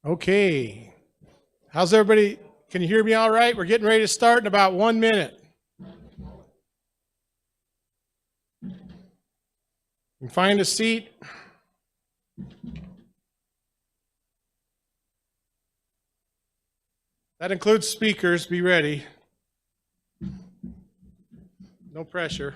Okay. How's everybody? Can you hear me all right? We're getting ready to start in about 1 minute. And find a seat. That includes speakers. Be ready. No pressure.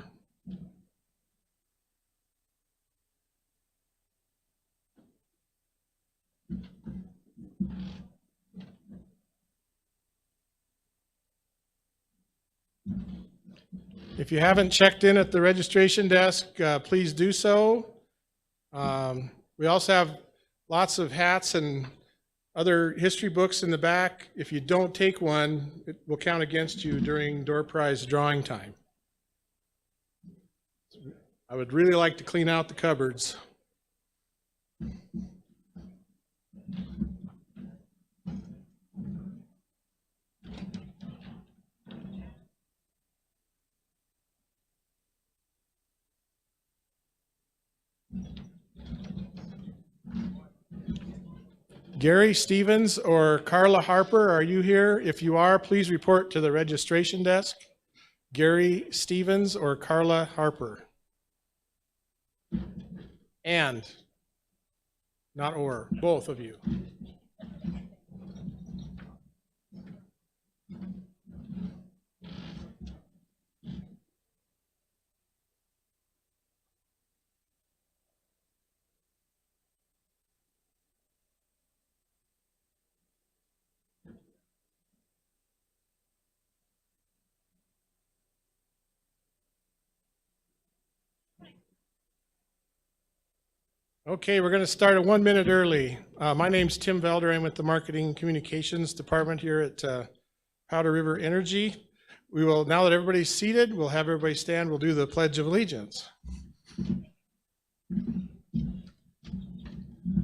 If you haven't checked in at the registration desk, please do so. We also have lots of hats and other history books in the back. If you don't take one, it will count against you during door prize drawing time. I would really like to clean out the cupboards. Gary Stevens or Carla Harper, are you here? If you are, please report to the registration desk. Gary Stevens or Carla Harper? And, not or, both of you. Okay, we're going to start at 1 minute early. My name's Tim Velder. I'm with the Marketing Communications Department here at Powder River Energy. We will, now that everybody's seated, we'll have everybody stand. We'll do the Pledge of Allegiance.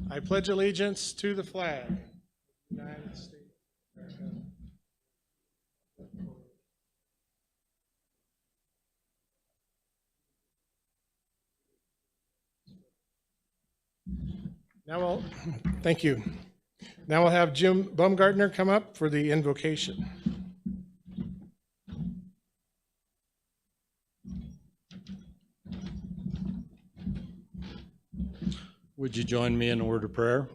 I pledge allegiance to the flag. United States of America. Now we'll, thank you. Now we'll have Jim Baumgartner come up for the invocation. Would Would you join me in a word of prayer?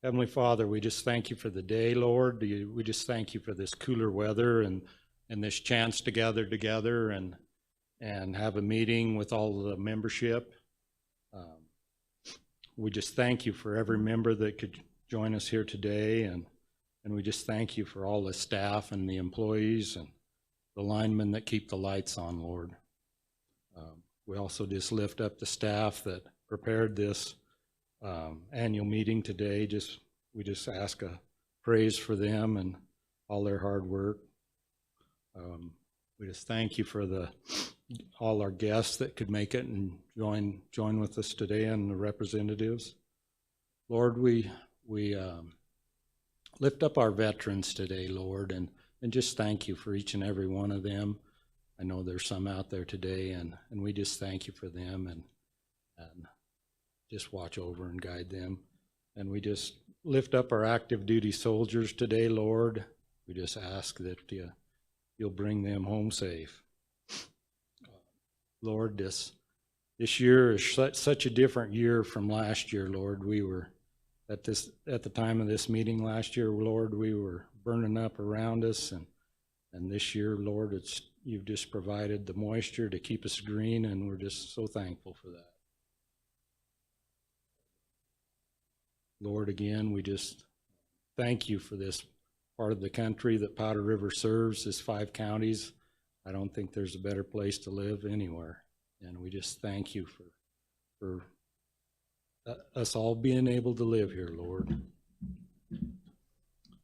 Heavenly Father, we just thank you for the day, Lord. We just thank you for this cooler weather and this chance to gather together and have a meeting with all the membership. We just thank you for every member that could join us here today, and we just thank you for all the staff and the employees and the linemen that keep the lights on, Lord. We also just lift up the staff that prepared this annual meeting today. We just ask a praise for them and all their hard work. We just thank you for all our guests that could make it and join with us today, and the representatives. Lord, we lift up our veterans today, Lord, and just thank you for each and every one of them. I know there's some out there today, and we just thank you for them and just watch over and guide them. And we just lift up our active duty soldiers today, Lord. We just ask that you'll bring them home safe. Lord, this year is such a different year from last year, Lord. We were at the time of this meeting last year, Lord, we were burning up around us, and this year, Lord, you've just provided the moisture to keep us green, and we're just so thankful for that. Lord, again, we just thank you for this part of the country that Powder River serves, this 5 counties. I don't think there's a better place to live anywhere. And we just thank you for us all being able to live here, Lord.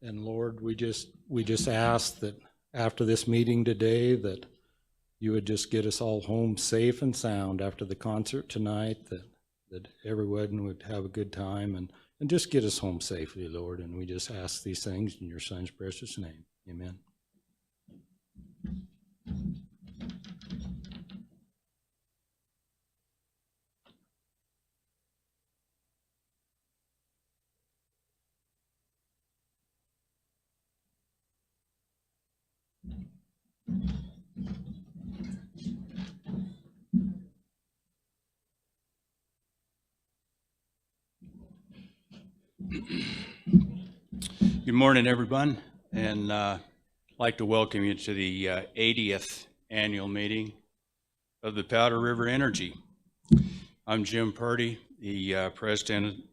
And Lord, we just ask that after this meeting today, that you would just get us all home safe and sound after the concert tonight, that everyone would have a good time and just get us home safely, Lord. And we just ask these things in your Son's precious name. Amen. Good morning, everyone, and I'd like to welcome you to the 80th annual meeting of the Powder River Energy. I'm Jim Purdy, the president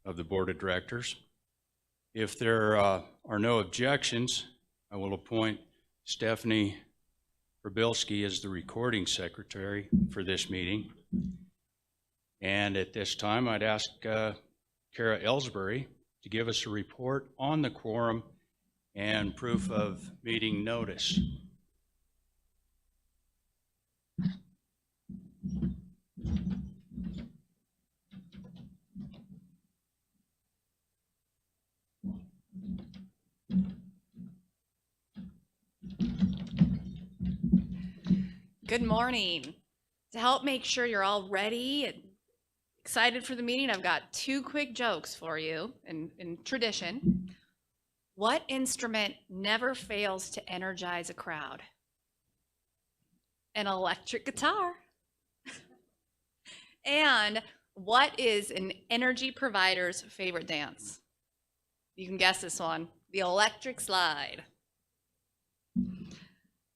of the board of directors. If there are no objections, I will appoint Stephanie Probilski as the recording secretary for this meeting. And at this time, I'd ask Kara Ellsbury to give us a report on the quorum and proof of meeting notice. Good morning. To help make sure you're all ready and excited for the meeting, I've got 2 quick jokes for you in tradition. What instrument never fails to energize a crowd? An electric guitar. And what is an energy provider's favorite dance? You can guess this one. The electric slide.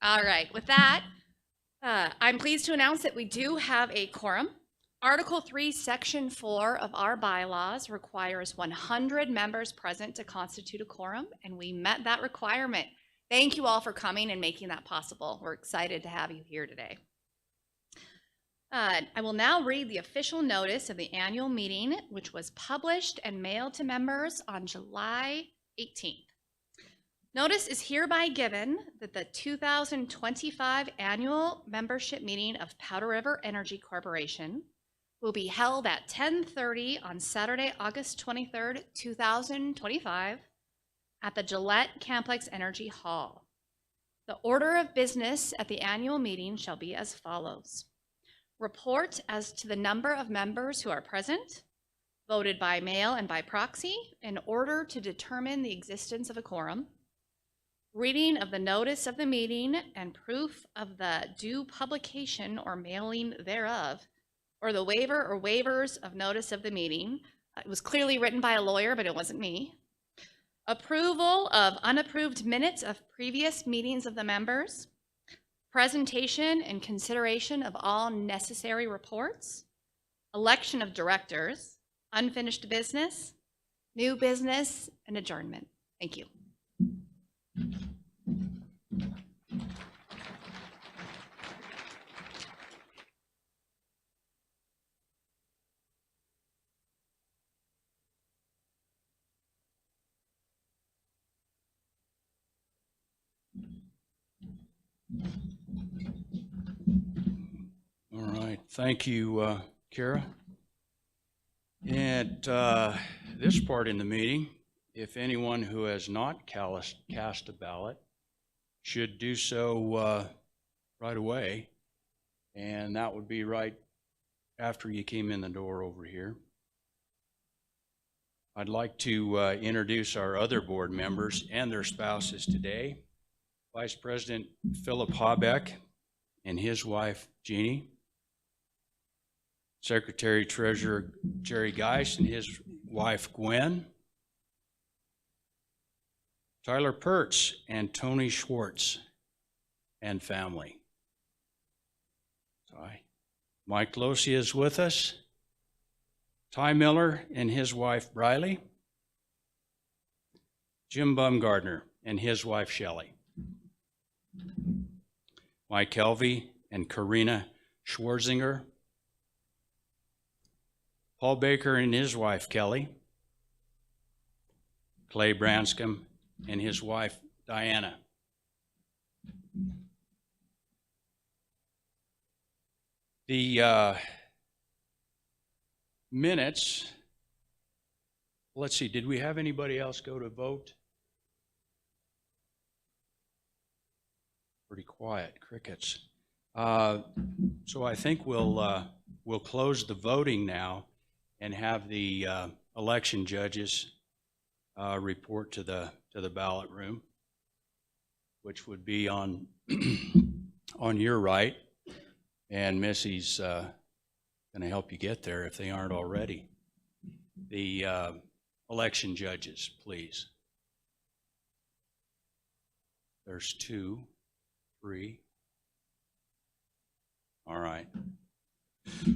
All right, with that, I'm pleased to announce that we do have a quorum. Article 3, Section 4 of our bylaws requires 100 members present to constitute a quorum, and we met that requirement. Thank you all for coming and making that possible. We're excited to have you here today. I will now read the official notice of the annual meeting, which was published and mailed to members on July 18th. Notice is hereby given that the 2025 annual membership meeting of Powder River Energy Corporation will be held at 10:30 on Saturday, August 23rd, 2025 at the Gillette Camplex Energy Hall. The order of business at the annual meeting shall be as follows. Report as to the number of members who are present, voted by mail and by proxy, in order to determine the existence of a quorum. Reading of the notice of the meeting and proof of the due publication or mailing thereof or the waiver or waivers of notice of the meeting. It was clearly written by a lawyer, but it wasn't me. Approval of unapproved minutes of previous meetings of the members. Presentation and consideration of all necessary reports. Election of directors. Unfinished business. New business and adjournment. Thank you. All right, thank you, Kara. At this part in the meeting, if anyone who has not cast a ballot should do so right away, and that would be right after you came in the door over here. I'd like to introduce our other board members and their spouses today. Vice President Philip Habeck and his wife, Jeannie. Secretary Treasurer Jerry Geis and his wife, Gwen. Tyler Pertz and Tony Schwartz and family. Sorry. Mike Losia is with us. Ty Miller and his wife, Briley. Jim Bumgardner and his wife, Shelley. Mike Helvey and Karina Schwarzinger. Paul Baker and his wife, Kelly. Clay Branscombe and his wife, Diana. The minutes, let's see, did we have anybody else go to vote? Pretty quiet, crickets. So I think we'll close the voting now and have the election judges report to the ballot room, which would be on on your right, and Missy's going to help you get there if they aren't already. The election judges, please. There's 2, 3. All right.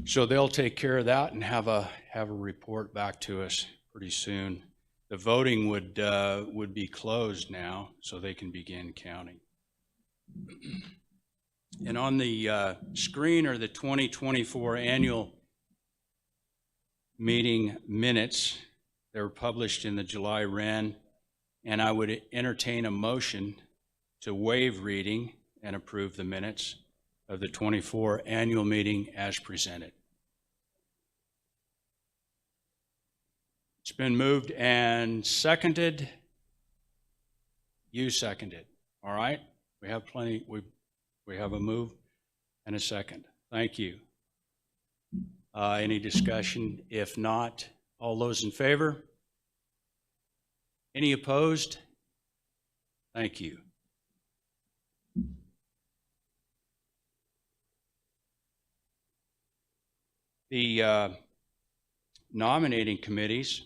So they'll take care of that and have a report back to us pretty soon. The voting would be closed now, so they can begin counting. And on the screen are the 2024 annual meeting minutes. They were published in the July Wren, and I would entertain a motion to waive reading and approve the minutes of the 24 annual meeting as presented. It's been moved and seconded. You seconded. All right. We have plenty. We have a move and a second. Thank you. Any discussion? If not, all those in favor? Any opposed? Thank you. The nominating committees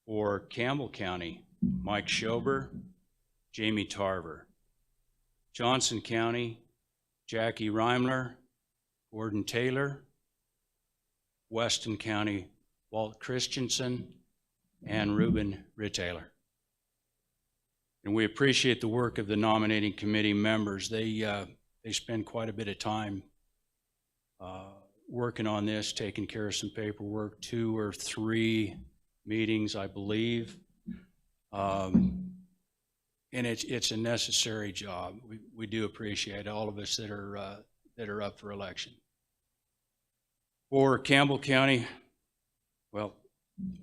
for Campbell County, Mike Schober, Jamie Tarver. Johnson County, Jackie Reimler, Gordon Taylor. Weston County, Walt Christensen, and Ruben Rittaylor. And we appreciate the work of the nominating committee members. They spend quite a bit of time working on this, taking care of some paperwork, 2 or 3 meetings, I believe. And it's a necessary job. We do appreciate all of us that are up for election. For Campbell County, well,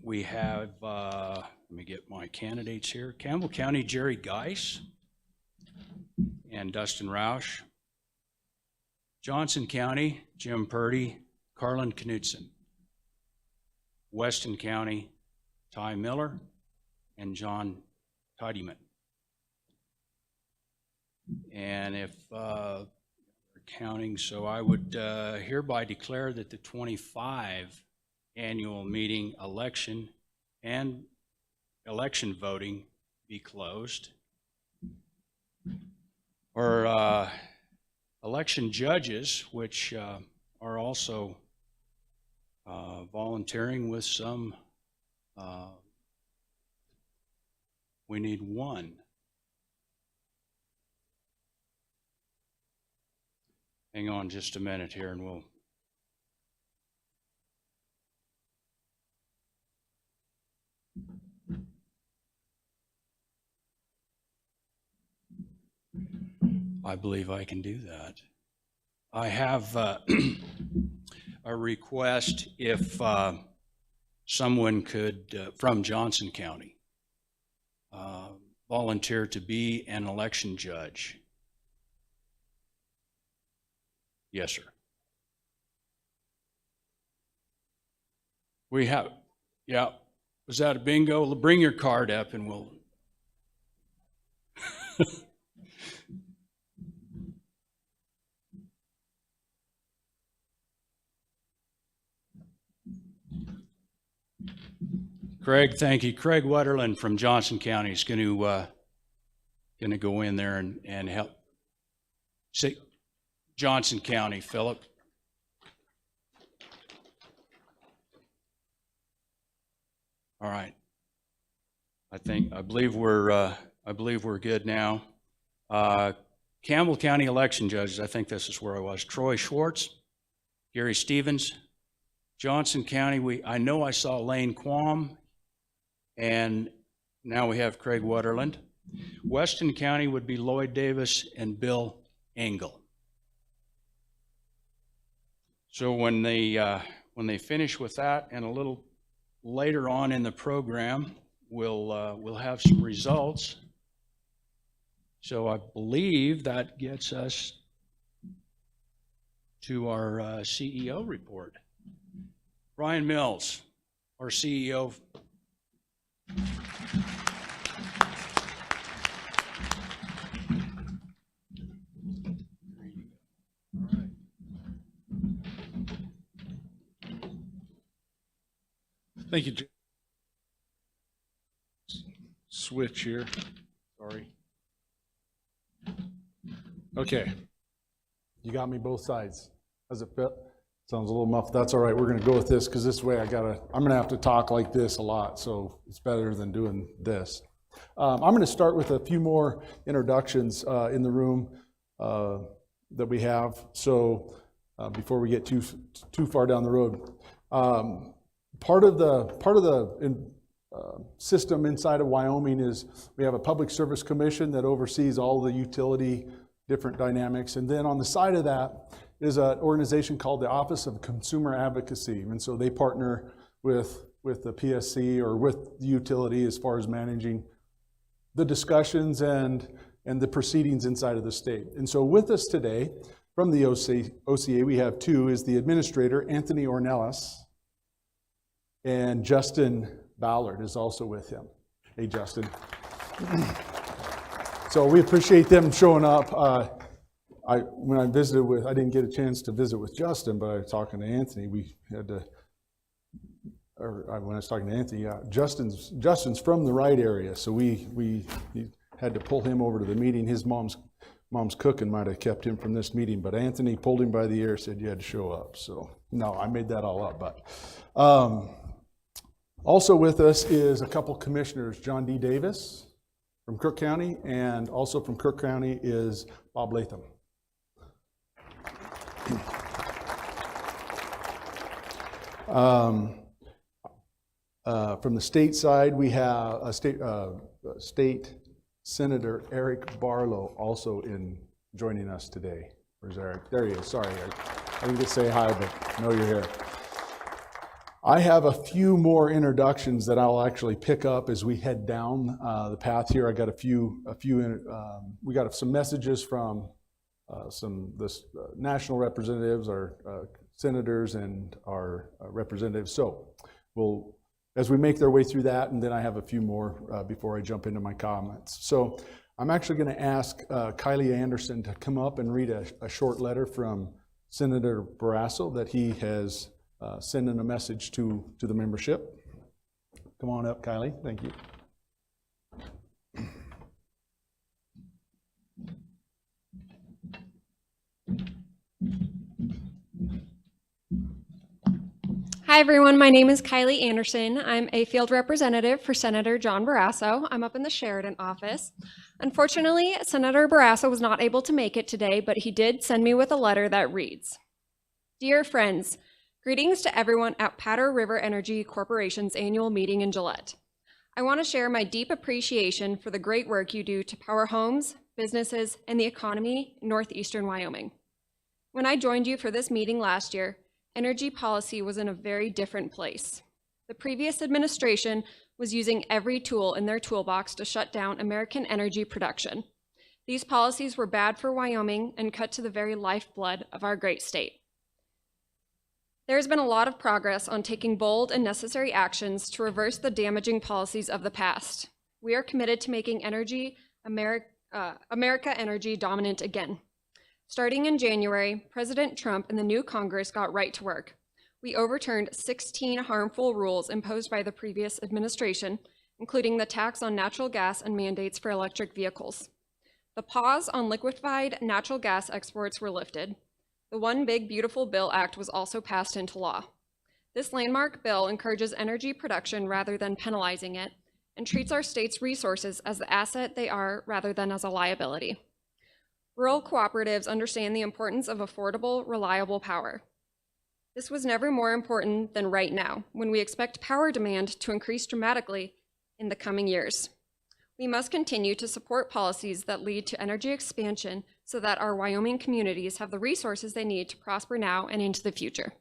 we have, let me get my candidates here. Campbell County, Jerry Geis and Dustin Roush. Johnson County, Jim Purdy, Carlin Knudsen. Weston County, Ty Miller and John Tidyman. And if counting. So I would hereby declare that the 25 annual meeting election and election voting be closed. Our election judges, which are also volunteering with some, we need one. Hang on just a minute here and we'll. I believe I can do that. I have a request if someone could, from Johnson County, volunteer to be an election judge. Yes, sir. We have, yeah. Was that a bingo? Bring your card up and we'll. Craig, thank you. Craig Wetterland from Johnson County is going to go in there and help. See, Johnson County, Philip. All right. I believe we're good now. Campbell County election judges. I think this is where I was. Troy Schwartz, Gary Stevens. Johnson County. I know I saw Lane Quam, and now we have Craig Wetterland. Weston County would be Lloyd Davis and Bill Engel. So when they finish with that, and a little later on in the program, we'll have some results. So I believe that gets us to our CEO report. Brian Mills, our CEO. Thank you, Jim. Switch here. Sorry. Okay. You got me both sides. How's it fit? Sounds a little muffled. That's all right. We're going to go with this because this way I'm going to have to talk like this a lot. So it's better than doing this. I'm going to start with a few more introductions in the room that we have. So before we get too far down the road, part of the system inside of Wyoming is we have a public service commission that oversees all the utility different dynamics, and then on the side of that is an organization called the Office of Consumer Advocacy, and so they partner with the PSC or with the utility as far as managing the discussions and the proceedings inside of the state. And so with us today from the OCA we have two, is the administrator Anthony Ornelas, and Justin Ballard is also with him. Hey, Justin. So we appreciate them showing up. When I didn't get a chance to visit with Justin, but I was talking to Anthony. When I was talking to Anthony, Justin's from the right area, so we had to pull him over to the meeting. His mom's cooking might have kept him from this meeting, but Anthony pulled him by the ear, said you had to show up. So no, I made that all up, but. Also with us is a couple commissioners, John D. Davis from Cook County, and also from Cook County is Bob Latham. From the state side, we have a state Senator Eric Barlow also joining us today. Where's Eric? There he is. Sorry, Eric. I didn't get to say hi, but know you're here. I have a few more introductions that I'll actually pick up as we head down the path here. I got we got some messages from some national representatives, our senators, and our representatives. So as we make their way through that, and then I have a few more before I jump into my comments. So I'm actually going to ask Kylie Anderson to come up and read a short letter from Senator Barrasso that he has sent in a message to the membership. Come on up, Kylie. Thank you. Hi everyone, my name is Kylie Anderson. I'm a field representative for Senator John Barrasso. I'm up in the Sheridan office. Unfortunately, Senator Barrasso was not able to make it today, but he did send me with a letter that reads, "Dear friends, greetings to everyone at Powder River Energy Corporation's annual meeting in Gillette. I want to share my deep appreciation for the great work you do to power homes, businesses, and the economy in northeastern Wyoming. When I joined you for this meeting last year, energy policy was in a very different place. The previous administration was using every tool in their toolbox to shut down American energy production. These policies were bad for Wyoming and cut to the very lifeblood of our great state. There has been a lot of progress on taking bold and necessary actions to reverse the damaging policies of the past. We are committed to making America energy dominant again. Starting in January, President Trump and the new Congress got right to work. We overturned 16 harmful rules imposed by the previous administration, including the tax on natural gas and mandates for electric vehicles. The pause on liquefied natural gas exports were lifted. The One Big Beautiful Bill Act was also passed into law. This landmark bill encourages energy production rather than penalizing it, and treats our state's resources as the asset they are rather than as a liability. Rural cooperatives understand the importance of affordable, reliable power. This was never more important than right now, when we expect power demand to increase dramatically in the coming years. We must continue to support policies that lead to energy expansion so that our Wyoming communities have the resources they need to prosper now and into the future.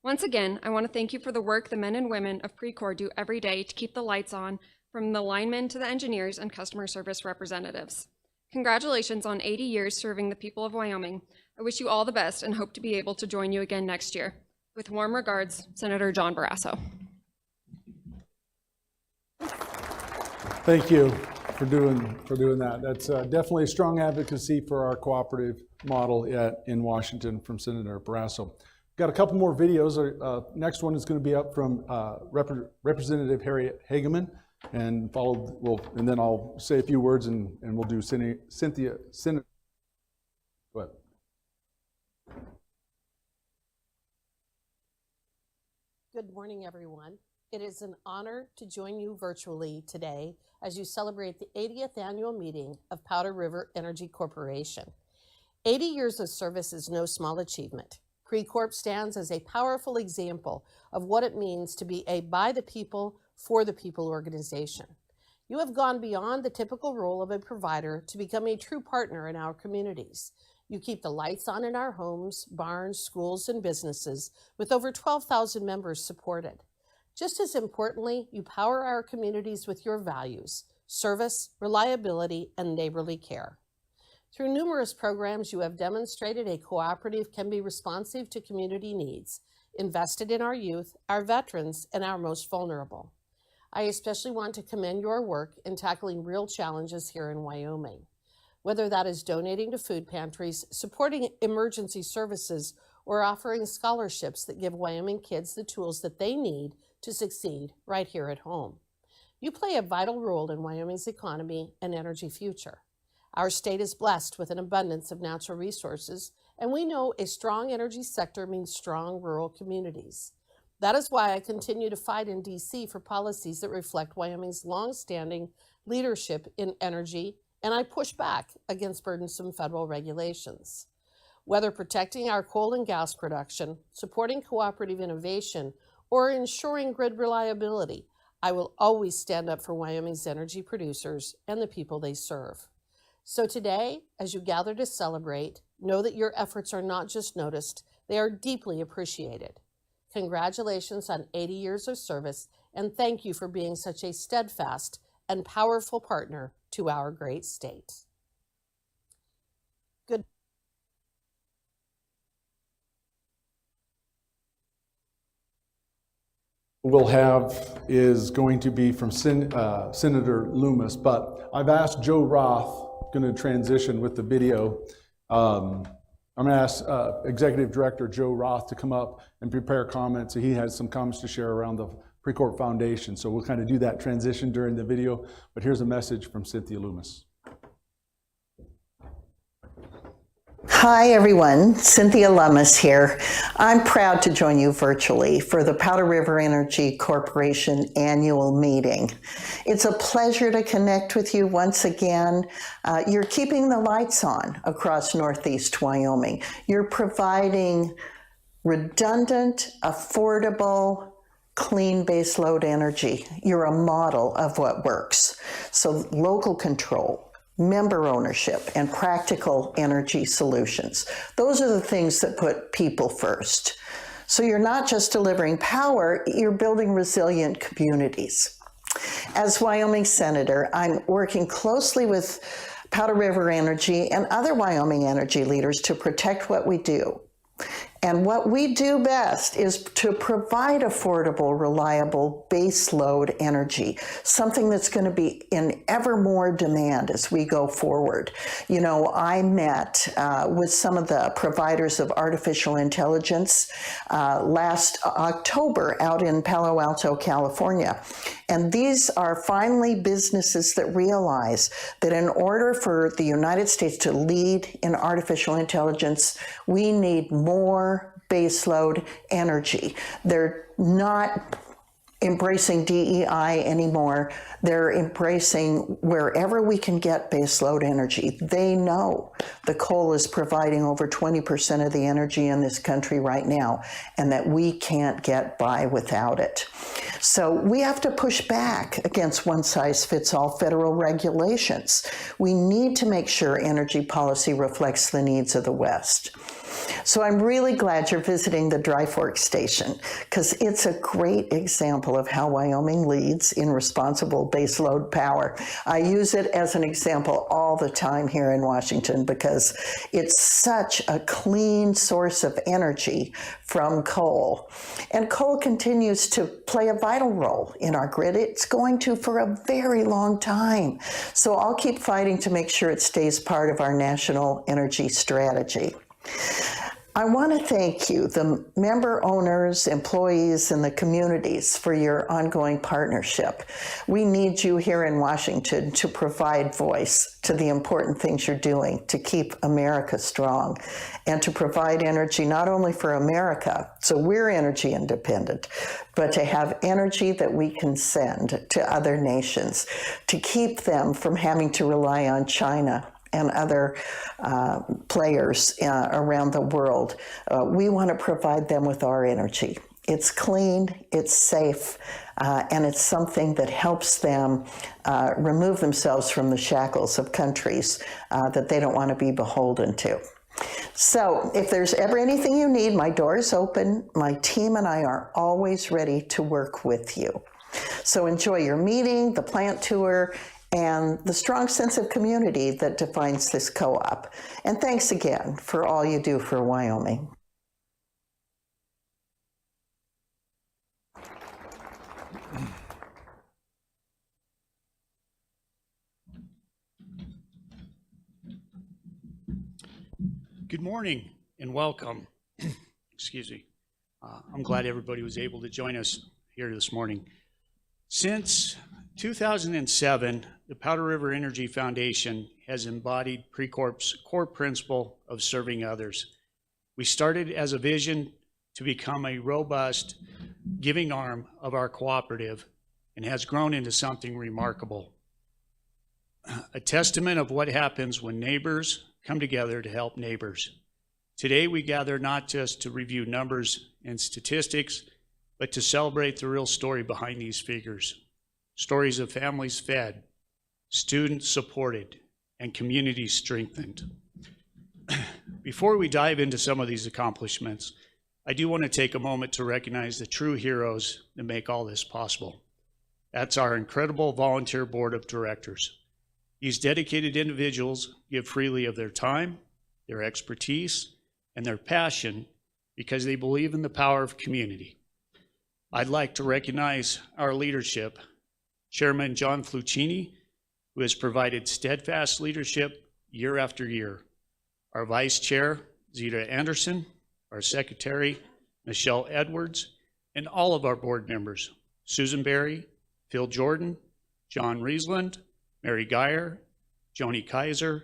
Once again, I want to thank you for the work the men and women of Precor do every day to keep the lights on, from the linemen to the engineers and customer service representatives. Congratulations on 80 years serving the people of Wyoming. I wish you all the best and hope to be able to join you again next year. With warm regards, Senator John Barrasso." Thank you for doing that. That's definitely a strong advocacy for our cooperative model in Washington from Senator Barrasso. Got a couple more videos. Next one is going to be up from Representative Harriet Hageman, and and then I'll say a few words, and we'll do Cynthia. Go ahead. Good morning, everyone. It is an honor to join you virtually today as you celebrate the 80th annual meeting of Powder River Energy Corporation. 80 years of service is no small achievement. Precorp stands as a powerful example of what it means to be a by the people, for the people organization. You have gone beyond the typical role of a provider to become a true partner in our communities. You keep the lights on in our homes, barns, schools, and businesses with over 12,000 members supported. Just as importantly, you power our communities with your values, service, reliability, and neighborly care. Through numerous programs, you have demonstrated a cooperative can be responsive to community needs, invested in our youth, our veterans, and our most vulnerable. I especially want to commend your work in tackling real challenges here in Wyoming. Whether that is donating to food pantries, supporting emergency services, or offering scholarships that give Wyoming kids the tools that they need to succeed right here at home. You play a vital role in Wyoming's economy and energy future. Our state is blessed with an abundance of natural resources, and we know a strong energy sector means strong rural communities. That is why I continue to fight in DC for policies that reflect Wyoming's long-standing leadership in energy, and I push back against burdensome federal regulations. Whether protecting our coal and gas production, supporting cooperative innovation, or ensuring grid reliability, I will always stand up for Wyoming's energy producers and the people they serve. So today, as you gather to celebrate, know that your efforts are not just noticed, they are deeply appreciated. Congratulations on 80 years of service, and thank you for being such a steadfast and powerful partner to our great state. we'll have is going to be from Senator Loomis, but I've asked Joe Roth, going to transition with the video. I'm going to ask Executive Director Joe Roth to come up and prepare comments. He has some comments to share around the Precorp Foundation, so we'll kind of do that transition during the video, but here's a message from Cynthia Loomis. Hi everyone, Cynthia Lummis here. I'm proud to join you virtually for the Powder River Energy Corporation annual meeting. It's a pleasure to connect with you once again. You're keeping the lights on across Northeast Wyoming. You're providing redundant, affordable, clean baseload energy. You're a model of what works. So local control, member ownership, and practical energy solutions. Those are the things that put people first. So you're not just delivering power, you're building resilient communities. As Wyoming Senator, I'm working closely with Powder River Energy and other Wyoming energy leaders to protect what we do. And what we do best is to provide affordable, reliable baseload energy, something that's going to be in ever more demand as we go forward. You know, I met with some of the providers of artificial intelligence last October out in Palo Alto, California. And these are finally businesses that realize that in order for the United States to lead in artificial intelligence, we need more baseload energy. They're not embracing DEI anymore. They're embracing wherever we can get baseload energy. They know the coal is providing over 20% of the energy in this country right now, and that we can't get by without it. So we have to push back against one-size-fits-all federal regulations. We need to make sure energy policy reflects the needs of the West. So I'm really glad you're visiting the Dry Fork Station, because it's a great example of how Wyoming leads in responsible baseload power. I use it as an example all the time here in Washington because it's such a clean source of energy from coal. And coal continues to play a vital role in our grid. It's going to for a very long time. So I'll keep fighting to make sure it stays part of our national energy strategy. I want to thank you, the member owners, employees, and the communities for your ongoing partnership. We need you here in Washington to provide voice to the important things you're doing to keep America strong and to provide energy not only for America, so we're energy independent, but to have energy that we can send to other nations, to keep them from having to rely on China and other players around the world. We want to provide them with our energy. It's clean, it's safe, and it's something that helps them remove themselves from the shackles of countries that they don't want to be beholden to. So if there's ever anything you need, my door is open. My team and I are always ready to work with you. So enjoy your meeting, the plant tour, and the strong sense of community that defines this co-op. And thanks again for all you do for Wyoming. Good morning and welcome. Excuse me. I'm glad everybody was able to join us here this morning. Since 2007, the Powder River Energy Foundation has embodied Precorp's core principle of serving others. We started as a vision to become a robust, giving arm of our cooperative and has grown into something remarkable. A testament of what happens when neighbors come together to help neighbors. Today we gather not just to review numbers and statistics, but to celebrate the real story behind these figures. Stories of families fed, students supported, and communities strengthened. Before we dive into some of these accomplishments, I do want to take a moment to recognize the true heroes that make all this possible. That's our incredible volunteer board of directors. These dedicated individuals give freely of their time, their expertise, and their passion because they believe in the power of community. I'd like to recognize our leadership, Chairman John Fluccini, who has provided steadfast leadership year after year, our Vice Chair, Zita Anderson, our Secretary, Michelle Edwards, and all of our board members, Susan Berry, Phil Jordan, John Riesland, Mary Geyer, Joni Kaiser,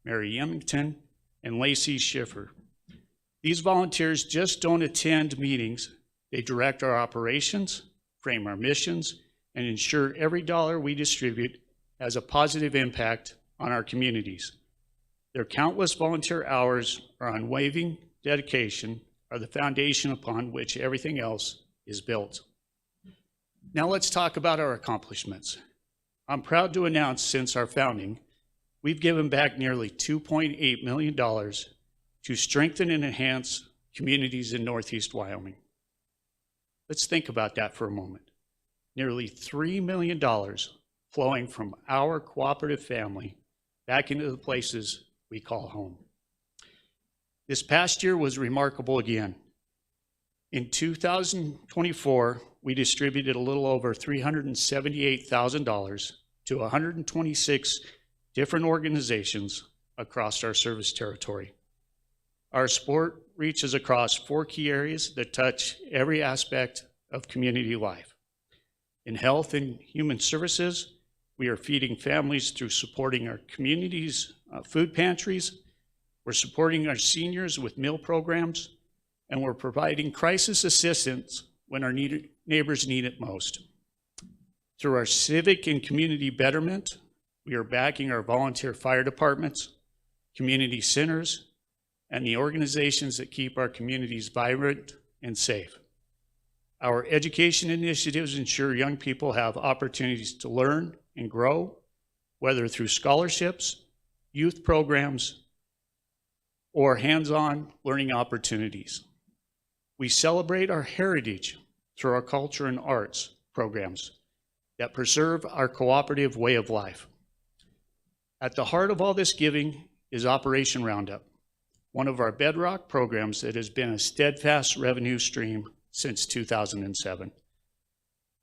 Mary Yemington, and Lacey Schiffer. These volunteers just don't attend meetings. They direct our operations, frame our missions, and ensure every dollar we distribute has a positive impact on our communities. Their countless volunteer hours or unwavering dedication are the foundation upon which everything else is built. Now let's talk about our accomplishments. I'm proud to announce since our founding, we've given back nearly $2.8 million to strengthen and enhance communities in Northeast Wyoming. Let's think about that for a moment. Nearly $3 million flowing from our cooperative family back into the places we call home. This past year was remarkable again. In 2024, we distributed a little over $378,000 to 126 different organizations across our service territory. Our support reaches across 4 key areas that touch every aspect of community life. In health and human services, we are feeding families through supporting our communities' food pantries. We're supporting our seniors with meal programs, and we're providing crisis assistance when our neighbors need it most. Through our civic and community betterment, we are backing our volunteer fire departments, community centers, and the organizations that keep our communities vibrant and safe. Our education initiatives ensure young people have opportunities to learn and grow, whether through scholarships, youth programs, or hands-on learning opportunities. We celebrate our heritage through our culture and arts programs that preserve our cooperative way of life. At the heart of all this giving is Operation Roundup, one of our bedrock programs that has been a steadfast revenue stream since 2007.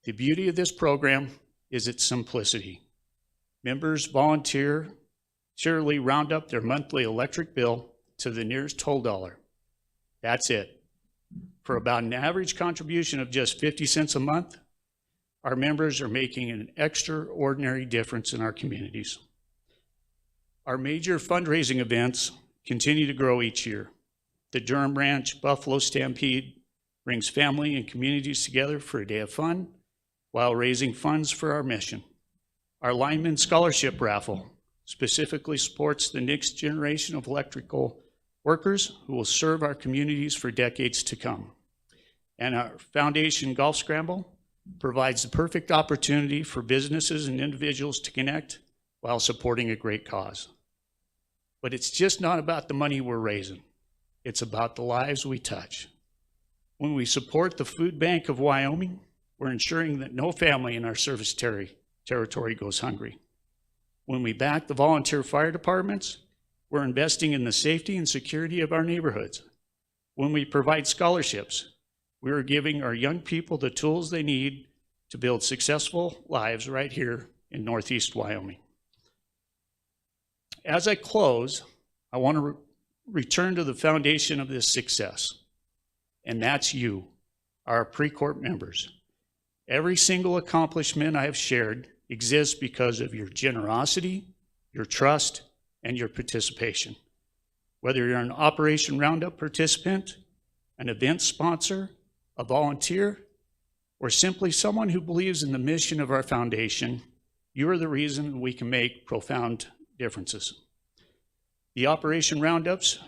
The beauty of this program is its simplicity. Members voluntarily round up their monthly electric bill to the nearest toll dollar. That's it. For about an average contribution of just 50 cents a month, our members are making an extraordinary difference in our communities. Our major fundraising events continue to grow each year. The Durham Ranch Buffalo Stampede brings family and communities together for a day of fun while raising funds for our mission. Our Lineman Scholarship Raffle specifically supports the next generation of electrical workers who will serve our communities for decades to come. And our Foundation Golf Scramble provides the perfect opportunity for businesses and individuals to connect while supporting a great cause. But it's just not about the money we're raising. It's about the lives we touch. When we support the Food Bank of Wyoming, we're ensuring that no family in our service territory goes hungry. When we back the volunteer fire departments, we're investing in the safety and security of our neighborhoods. When we provide scholarships, we are giving our young people the tools they need to build successful lives right here in Northeast Wyoming. As I close, I want to return to the foundation of this success, and that's you, our Precorp members. Every single accomplishment I have shared exists because of your generosity, your trust, and your participation. Whether you're an Operation Roundup participant, an event sponsor, a volunteer, or simply someone who believes in the mission of our foundation, you are the reason we can make profound differences. The Operation Roundup's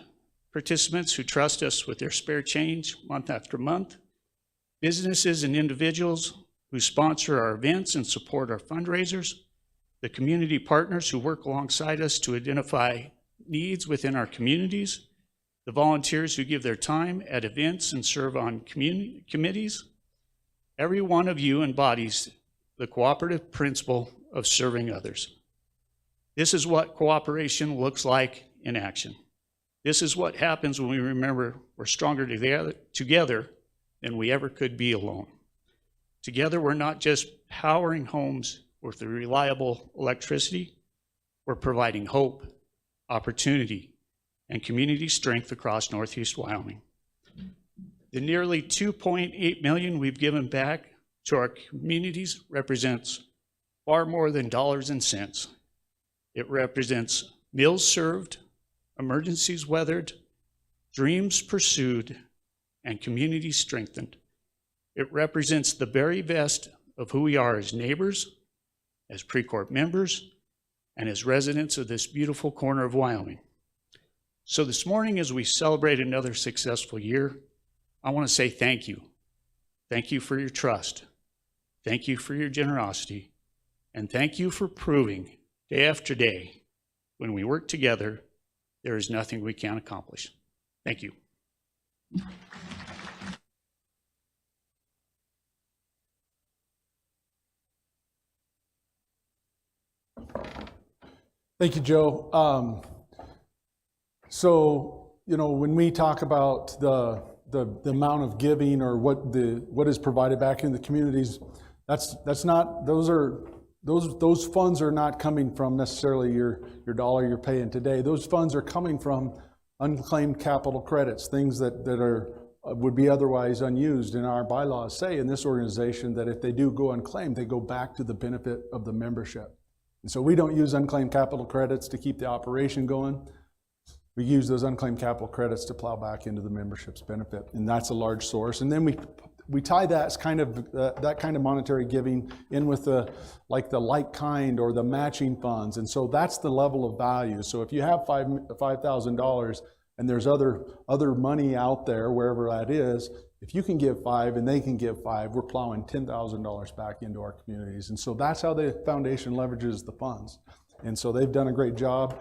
participants who trust us with their spare change month after month, businesses and individuals who sponsor our events and support our fundraisers, the community partners who work alongside us to identify needs within our communities, the volunteers who give their time at events and serve on community committees. Every one of you embodies the cooperative principle of serving others. This is what cooperation looks like in action. This is what happens when we remember we're stronger together than we ever could be alone. Together, we're not just powering homes with reliable electricity, we're providing hope, opportunity, and community strength across Northeast Wyoming. The nearly $2.8 million we've given back to our communities represents far more than dollars and cents. It represents meals served, emergencies weathered, dreams pursued, and communities strengthened. It represents the very best of who we are as neighbors, as Precorp members, and as residents of this beautiful corner of Wyoming. So this morning, as we celebrate another successful year, I want to say thank you. Thank you for your trust. Thank you for your generosity. And thank you for proving day after day, when we work together, there is nothing we can't accomplish. Thank you. Thank you, Joe. So, you know, when we talk about the amount of giving or what is provided back in the communities, that's not, those funds are not coming from necessarily your dollar you're paying today. Those funds are coming from unclaimed capital credits, things that would be otherwise unused. And our bylaws say in this organization that if they do go unclaimed, they go back to the benefit of the membership. And so we don't use unclaimed capital credits to keep the operation going. We use those unclaimed capital credits to plow back into the membership's benefit, and that's a large source. And then we tie that kind of monetary giving in with the like kind or the matching funds, and so that's the level of value. So if you have $5,000 and there's other money out there wherever that is, if you can give $5,000 and they can give $5,000, we're plowing $10,000 back into our communities, and so that's how the foundation leverages the funds. And so they've done a great job.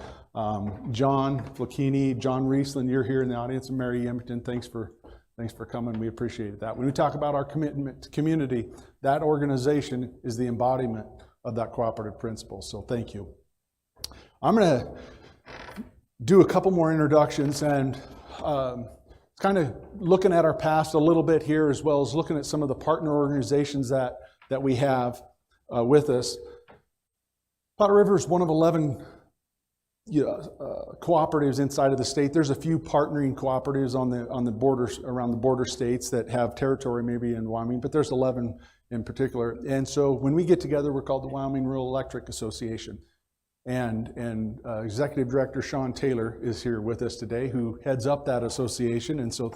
John Flacchini, John Riesland, you're here in the audience, and Mary Yemington, thanks for coming. We appreciate that. When we talk about our commitment to community, that organization is the embodiment of that cooperative principle. So thank you. I'm going to do a couple more introductions and kind of looking at our past a little bit here, as well as looking at some of the partner organizations that we have with us. Powder River is one of 11 cooperatives inside of the state. There's a few partnering cooperatives on the borders, around the border states that have territory maybe in Wyoming, but there's 11 in particular. And so when we get together, we're called the Wyoming Rural Electric Association. And Executive Director Sean Taylor is here with us today, who heads up that association. And so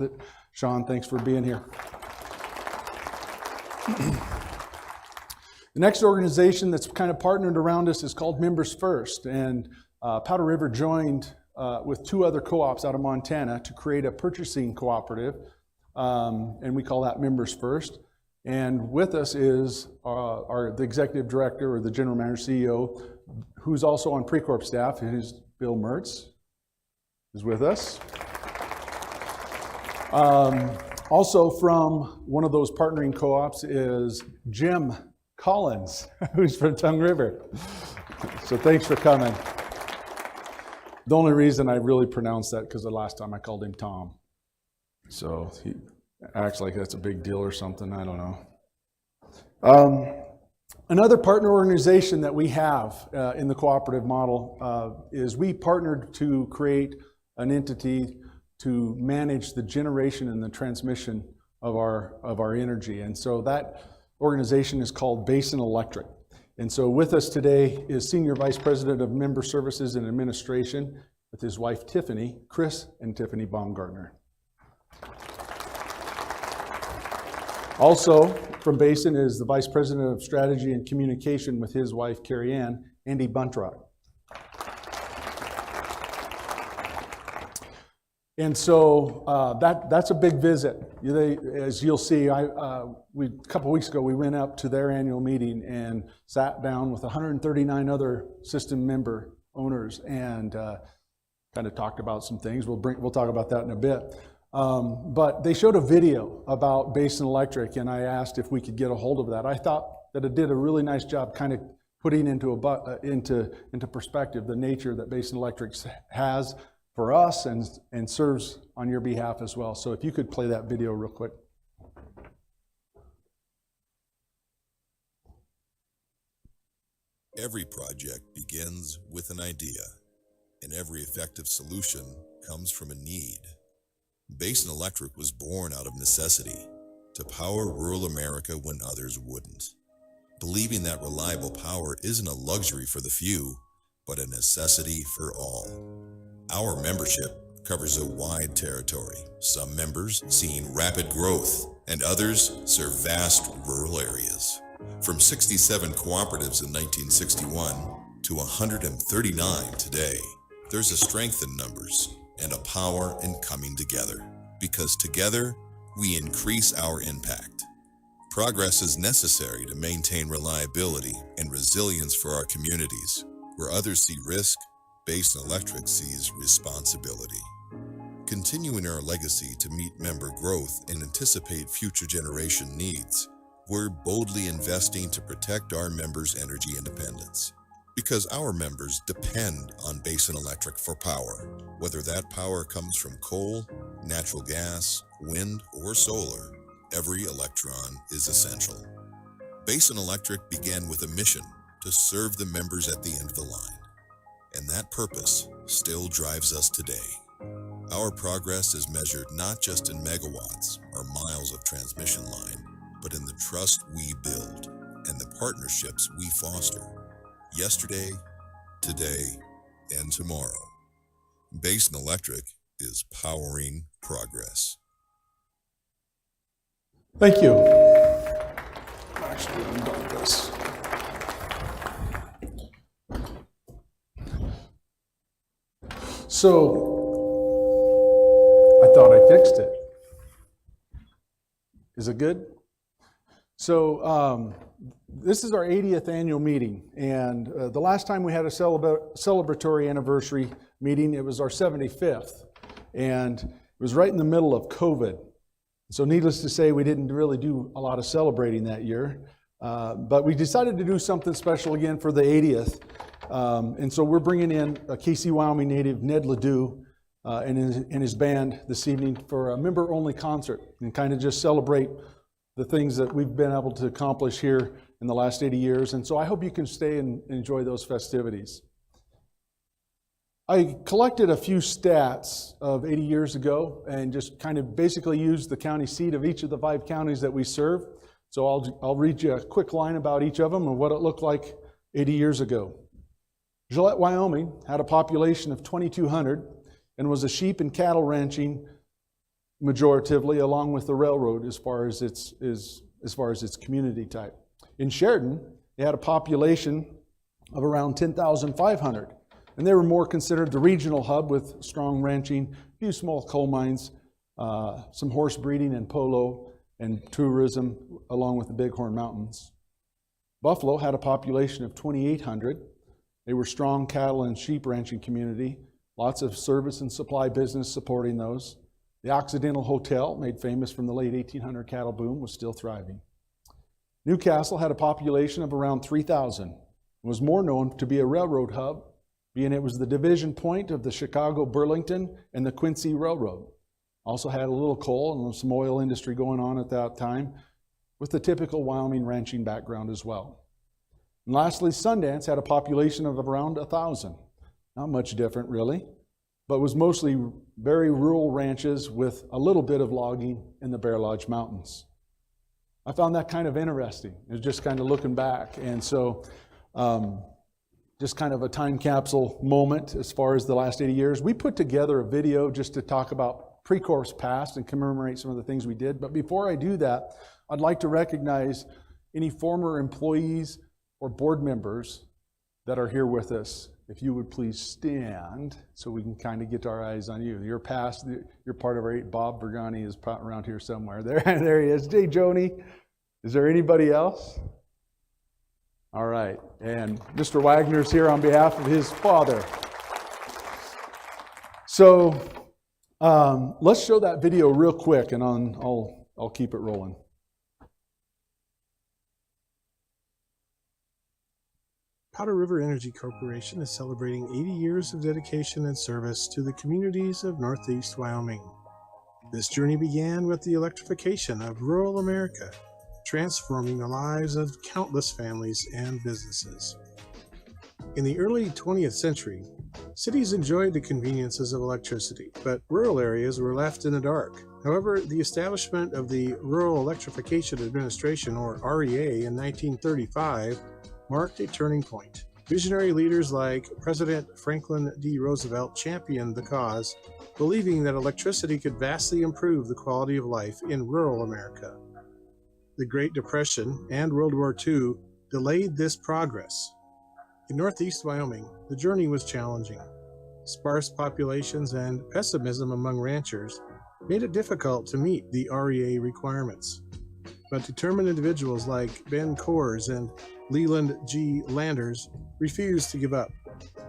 Sean, thanks for being here. The next organization that's kind of partnered around us is called Members First, and Powder River joined with two other co-ops out of Montana to create a purchasing cooperative, and we call that Members First. And with us is the executive director, or the general manager, CEO, who's also on Precorp staff, who's Bill Mertz, is with us. Also from one of those partnering co-ops is Jim Collins, who's from Tongue River. So thanks for coming. The only reason I really pronounced that because the last time I called him Tom. So he acts like that's a big deal or something, I don't know. Another partner organization that we have in the cooperative model is we partnered to create an entity to manage the generation and the transmission of our energy. And so that organization is called Basin Electric. And so with us today is Senior Vice President of Member Services and Administration with his wife Tiffany, Chris and Tiffany Baumgartner. Also from Basin is the Vice President of Strategy and Communication with his wife Carrie Ann, Andy Buntrock. And so that's a big visit. As you'll see, a couple weeks ago we went up to their annual meeting and sat down with 139 other system member owners and kind of talked about some things. We'll talk about that in a bit. But they showed a video about Basin Electric, and I asked if we could get a hold of that. I thought that it did a really nice job kind of putting into perspective the nature that Basin Electric has for us and serves on your behalf as well. So if you could play that video real quick. Every project begins with an idea, and every effective solution comes from a need. Basin Electric was born out of necessity to power rural America when others wouldn't, believing that reliable power isn't a luxury for the few, but a necessity for all. Our membership covers a wide territory, some members seeing rapid growth, and others serve vast rural areas. From 67 cooperatives in 1961 to 139 today, there's a strength in numbers and a power in coming together, because together we increase our impact. Progress is necessary to maintain reliability and resilience for our communities. Where others see risk, Basin Electric sees responsibility. Continuing our legacy to meet member growth and anticipate future generation needs, we're boldly investing to protect our members' energy independence. Because our members depend on Basin Electric for power, whether that power comes from coal, natural gas, wind, or solar, every electron is essential. Basin Electric began with a mission to serve the members at the end of the line, and that purpose still drives us today. Our progress is measured not just in megawatts or miles of transmission line, but in the trust we build and the partnerships we foster. Yesterday, today, and tomorrow, Basin Electric is powering progress. Thank you. Actually, I'm done with this. So, I thought I fixed it. Is it good? So, this is our 80th annual meeting, and the last time we had a celebratory anniversary meeting, it was our 75th, and it was right in the middle of COVID. So needless to say, we didn't really do a lot of celebrating that year, but we decided to do something special again for the 80th, and so we're bringing in a KC Wyoming native, Ned Ledoux, and his band this evening for a member-only concert and kind of just celebrate the things that we've been able to accomplish here in the last 80 years. And so I hope you can stay and enjoy those festivities. I collected a few stats of 80 years ago and just kind of basically used the county seat of each of the 5 counties that we serve. So I'll read you a quick line about each of them and what it looked like 80 years ago. Gillette, Wyoming had a population of 2,200 and was a sheep and cattle ranching majoritively, along with the railroad as far as its community type. In Sheridan, they had a population of around 10,500, and they were more considered the regional hub with strong ranching, a few small coal mines, some horse breeding and polo, and tourism along with the Bighorn Mountains. Buffalo had a population of 2,800. They were strong cattle and sheep ranching community, lots of service and supply business supporting those. The Occidental Hotel, made famous from the late 1800 cattle boom, was still thriving. Newcastle had a population of around 3,000 and was more known to be a railroad hub, being it was the division point of the Chicago, Burlington, and the Quincy Railroad. Also had a little coal and some oil industry going on at that time, with the typical Wyoming ranching background as well. And lastly, Sundance had a population of around 1,000. Not much different, really, but was mostly very rural ranches with a little bit of logging in the Bear Lodge Mountains. I found that kind of interesting. It was just kind of looking back. And so just kind of a time capsule moment as far as the last 80 years. We put together a video just to talk about pre-course past and commemorate some of the things we did. But before I do that, I'd like to recognize any former employees or board members that are here with us. If you would please stand so we can kind of get our eyes on you. You're past, you're part of our, Bob Bergani is around here somewhere. There he is. Hey, Joni. Is there anybody else? All right. And Mr. Wagner's here on behalf of his father. So let's show that video real quick and I'll keep it rolling. Powder River Energy Corporation is celebrating 80 years of dedication and service to the communities of Northeast Wyoming. This journey began with the electrification of rural America, transforming the lives of countless families and businesses. In the early 20th century, cities enjoyed the conveniences of electricity, but rural areas were left in the dark. However, the establishment of the Rural Electrification Administration, or REA, in 1935 marked a turning point. Visionary leaders like President Franklin D. Roosevelt championed the cause, believing that electricity could vastly improve the quality of life in rural America. The Great Depression and World War II delayed this progress. In northeast Wyoming, the journey was challenging. Sparse populations and pessimism among ranchers made it difficult to meet the REA requirements. But determined individuals like Ben Coors and Leland G. Landers refused to give up.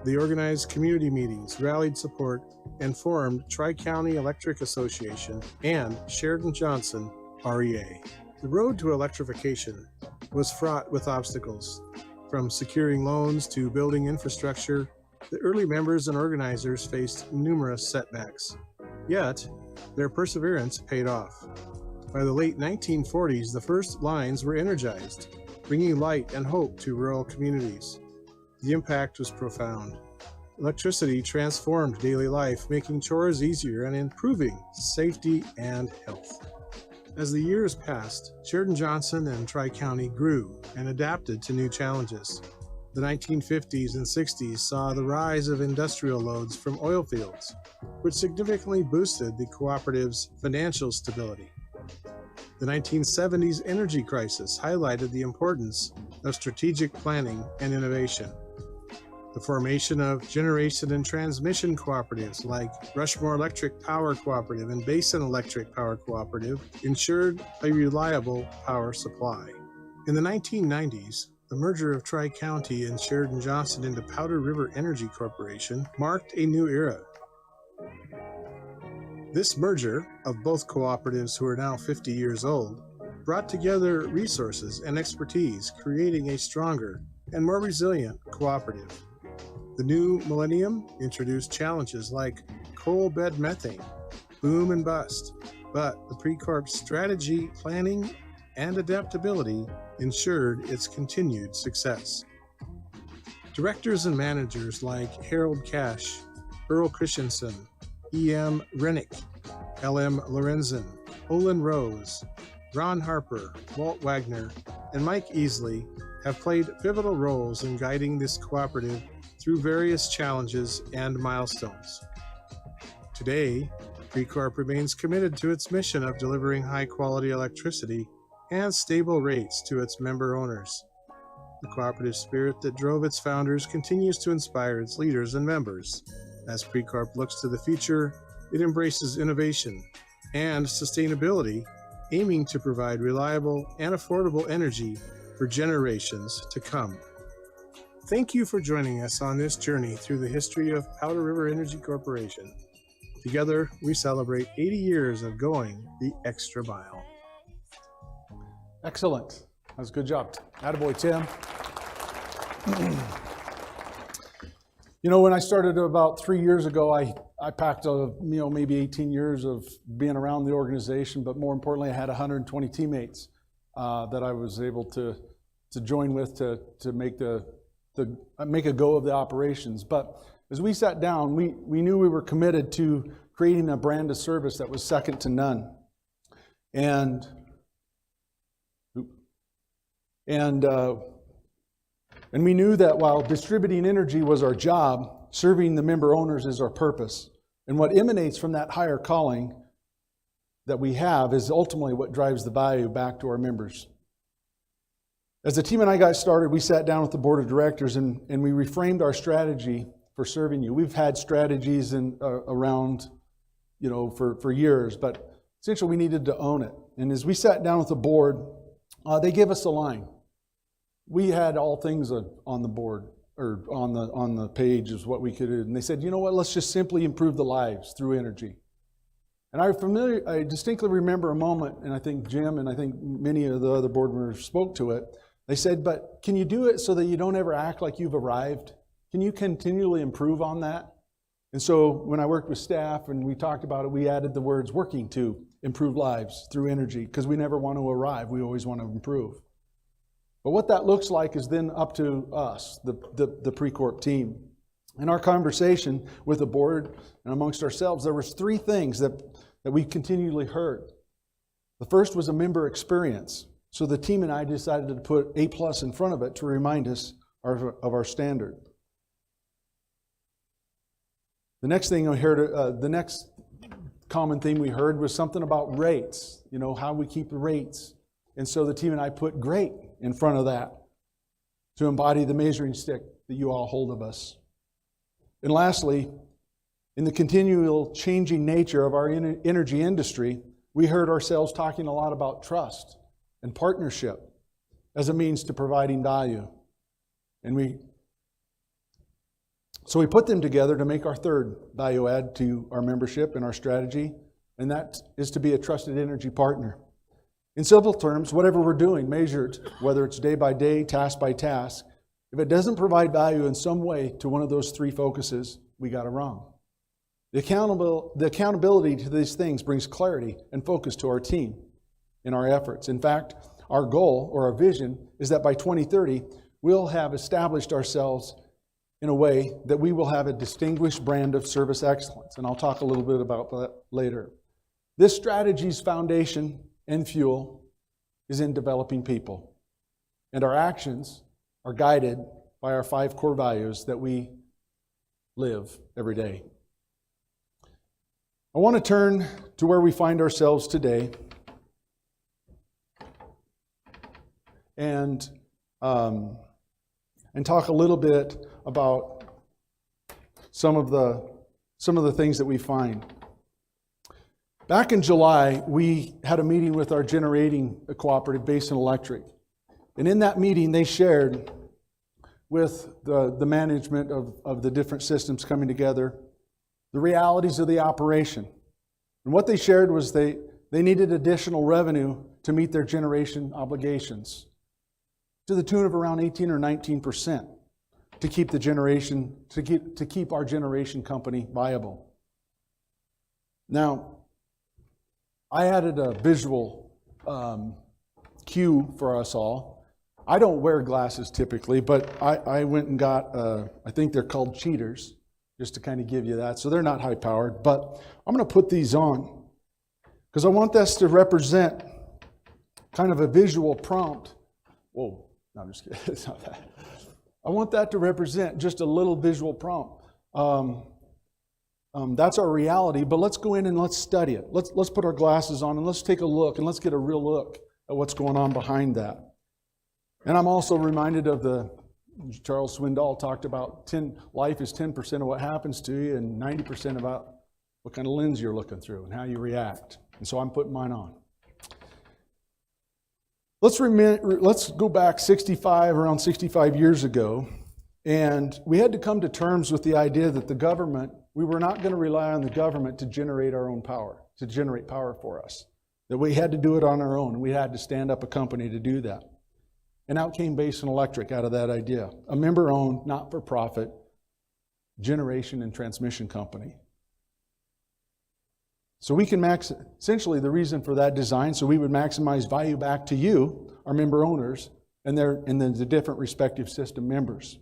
They organized community meetings, rallied support, and formed Tri-County Electric Association and Sheridan Johnson REA. The road to electrification was fraught with obstacles. From securing loans to building infrastructure, the early members and organizers faced numerous setbacks. Yet, their perseverance paid off. By the late 1940s, the first lines were energized, bringing light and hope to rural communities. The impact was profound. Electricity transformed daily life, making chores easier and improving safety and health. As the years passed, Sheridan Johnson and Tri-County grew and adapted to new challenges. The 1950s and 60s saw the rise of industrial loads from oil fields, which significantly boosted the cooperative's financial stability. The 1970s energy crisis highlighted the importance of strategic planning and innovation. The formation of generation and transmission cooperatives like Rushmore Electric Power Cooperative and Basin Electric Power Cooperative ensured a reliable power supply. In the 1990s, the merger of Tri-County and Sheridan Johnson into Powder River Energy Corporation marked a new era. This merger of both cooperatives, who are now 50 years old, brought together resources and expertise, creating a stronger and more resilient cooperative. The new millennium introduced challenges like coal bed methane, boom and bust, but the Precorp's strategy, planning, and adaptability ensured its continued success. Directors and managers like Harold Cash, Earl Christensen, E.M. Rennick, L.M. Lorenzen, Olin Rose, Ron Harper, Walt Wagner, and Mike Easley have played pivotal roles in guiding this cooperative through various challenges and milestones. Today, Precorp remains committed to its mission of delivering high-quality electricity and stable rates to its member owners. The cooperative spirit that drove its founders continues to inspire its leaders and members. As Precorp looks to the future, it embraces innovation and sustainability, aiming to provide reliable and affordable energy for generations to come. Thank you for joining us on this journey through the history of Powder River Energy Corporation. Together, we celebrate 80 years of going the extra mile. Excellent. That was a good job. Attaboy, Tim. You know, when I started about 3 years ago, I packed maybe 18 years of being around the organization, but more importantly, I had 120 teammates that I was able to join with to make make a go of the operations. But as we sat down, we knew we were committed to creating a brand of service that was second to none. And we knew that while distributing energy was our job, serving the member owners is our purpose. And what emanates from that higher calling that we have is ultimately what drives the value back to our members. As the team and I got started, we sat down with the board of directors and we reframed our strategy for serving you. We've had strategies around, for years, but essentially we needed to own it. And as we sat down with the board, they gave us a line. We had all things on the board or on the page is what we could do. And they said, you know what, let's just simply improve the lives through energy. And I distinctly remember a moment, and I think Jim and I think many of the other board members spoke to it. They said, but can you do it so that you don't ever act like you've arrived? Can you continually improve on that? And so when I worked with staff and we talked about it, we added the words working to improve lives through energy, because we never want to arrive. We always want to improve. But what that looks like is then up to us, the Precorp team. In our conversation with the board and amongst ourselves, there was three things that we continually heard. The first was a member experience. So the team and I decided to put A+ in front of it to remind us of our standard. The next thing we heard, the next common theme we heard was something about rates, how we keep the rates. And so the team and I put great in front of that to embody the measuring stick that you all hold of us. And lastly, in the continual changing nature of our energy industry, we heard ourselves talking a lot about trust and partnership as a means to providing value. And so we put them together to make our third value add to our membership and our strategy, and that is to be a trusted energy partner. In simple terms, whatever we're doing, measured, whether it's day by day, task by task, if it doesn't provide value in some way to one of those three focuses, we got it wrong. The accountability to these things brings clarity and focus to our team in our efforts. In fact, our goal or our vision is that by 2030, we'll have established ourselves in a way that we will have a distinguished brand of service excellence. And I'll talk a little bit about that later. This strategy's foundation and fuel is in developing people. And our actions are guided by our 5 core values that we live every day. I want to turn to where we find ourselves today and talk a little bit about some of the things that we find. Back in July, we had a meeting with our generating cooperative, Basin Electric. And in that meeting, they shared with the management of the different systems coming together the realities of the operation. And what they shared was they needed additional revenue to meet their generation obligations to the tune of around 18 or 19% to keep the generation, to keep our generation company viable. Now, I added a visual cue for us all. I don't wear glasses typically, but I went and got, I think they're called cheaters, just to kind of give you that. So they're not high powered, but I'm going to put these on because I want this to represent kind of a visual prompt. Whoa, no, I'm just kidding. It's not that. I want that to represent just a little visual prompt. That's our reality, but let's go in and let's study it. Let's put our glasses on and let's take a look and let's get a real look at what's going on behind that. And I'm also reminded of Charles Swindoll talked about life is 10% of what happens to you and 90% about what kind of lens you're looking through and how you react. And so I'm putting mine on. Let's go back around 65 years ago, and we had to come to terms with the idea that we were not going to rely on the government to generate our own power, to generate power for us. That we had to do it on our own, and we had to stand up a company to do that. And out came Basin Electric out of that idea, a member-owned, not-for-profit generation and transmission company. So we can essentially the reason for that design, so we would maximize value back to you, our member owners, and the different respective system members.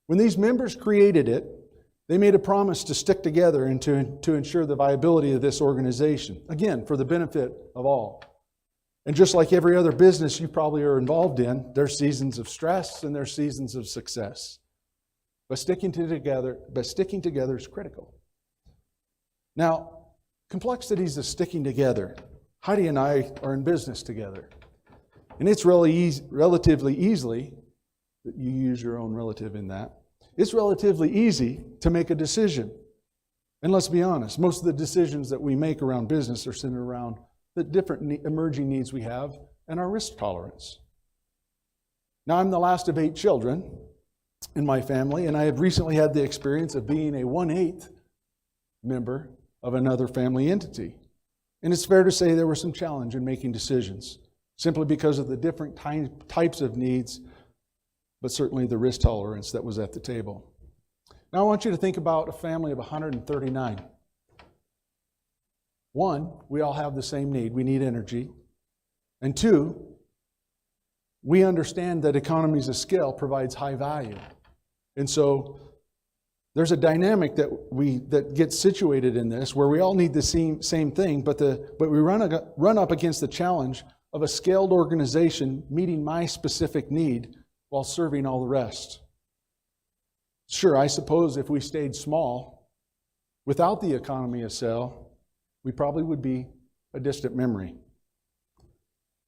When these members created it, they made a promise to stick together and to ensure the viability of this organization, again, for the benefit of all. And just like every other business you probably are involved in, there's seasons of stress and there's seasons of success. But sticking together is critical. Now, complexities of sticking together. Heidi and I are in business together. And it's relatively easily, you use your own relative in that, it's relatively easy to make a decision. And let's be honest, most of the decisions that we make around business are centered around the different emerging needs we have and our risk tolerance. Now, I'm the last of 8 children in my family, and I have recently had the experience of being a 1/8 member of another family entity. And it's fair to say there was some challenge in making decisions, simply because of the different types of needs, but certainly the risk tolerance that was at the table. Now I want you to think about a family of 139. 1, we all have the same need. We need energy. And 2, we understand that economies of scale provides high value. And so there's a dynamic that gets situated in this where we all need the same thing, but we run up against the challenge of a scaled organization meeting my specific need while serving all the rest. Sure, I suppose if we stayed small without the economy of scale, we probably would be a distant memory.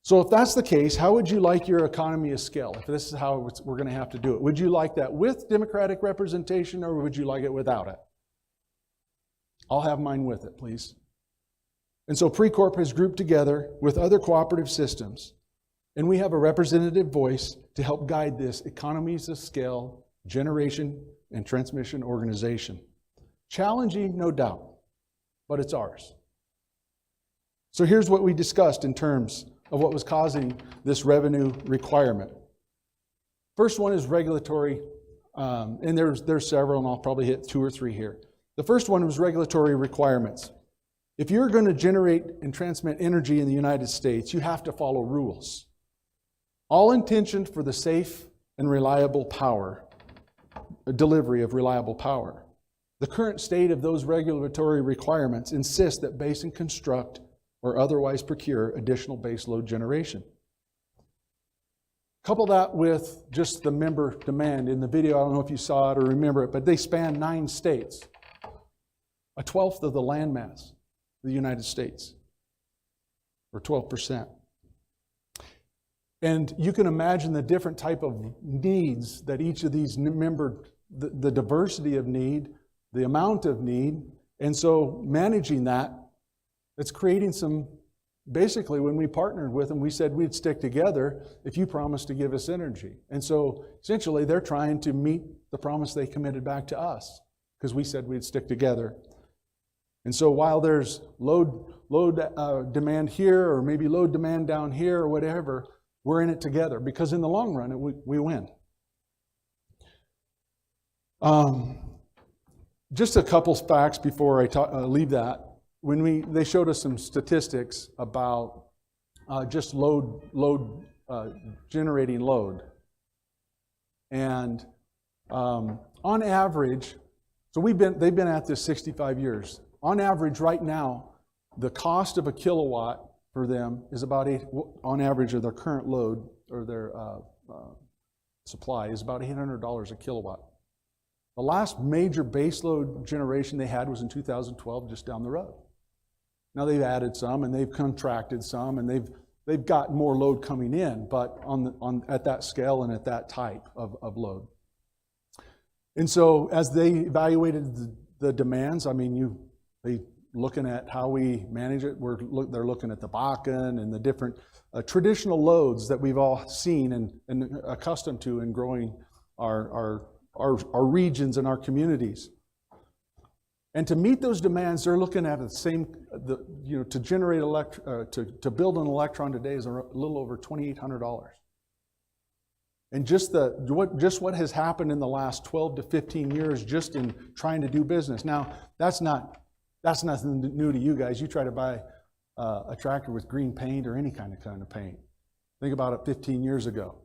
So if that's the case, how would you like your economy of scale? If this is how we're going to have to do it, would you like that with Democratic representation or would you like it without it? I'll have mine with it, please. And so Precorp has grouped together with other cooperative systems, and we have a representative voice to help guide this economies of scale generation and transmission organization. Challenging, no doubt, but it's ours. So here's what we discussed in terms of what was causing this revenue requirement. First one is regulatory, and there's several, and I'll probably hit 2 or 3 here. The first one was regulatory requirements. If you're going to generate and transmit energy in the United States, you have to follow rules. All intentioned for the safe and reliable power, delivery of reliable power. The current state of those regulatory requirements insists that basin construct or otherwise procure additional baseload generation. Couple that with just the member demand. In the video, I don't know if you saw it or remember it, but they span 9 states, a 1/12 of the landmass of the United States, or 12%. And you can imagine the different type of needs that each of these the diversity of need, the amount of need, and so managing that, it's creating some, basically when we partnered with them, we said we'd stick together if you promise to give us energy. And so essentially they're trying to meet the promise they committed back to us because we said we'd stick together. And so while there's load demand here or maybe load demand down here or whatever, we're in it together because in the long run we win. Just a couple facts before I leave that. When they showed us some statistics about just generating load, and on average, so they've been at this 65 years. On average, right now, the cost of a kilowatt for them is about on average of their current load or their supply is about $800 a kilowatt. The last major baseload generation they had was in 2012, just down the road. Now they've added some and they've contracted some and they've got more load coming in, but at that scale and at that type of load. And so as they evaluated the demands, I mean, they looking at how we manage it. They're looking at the Bakken and the different traditional loads that we've all seen and accustomed to in growing our regions and our communities. And to meet those demands, they're looking at to generate to build an electron today is a little over $2,800. And just what has happened in the last 12 to 15 years just in trying to do business. Now, that's nothing new to you guys. You try to buy a tractor with green paint or any kind of paint. Think about it 15 years ago,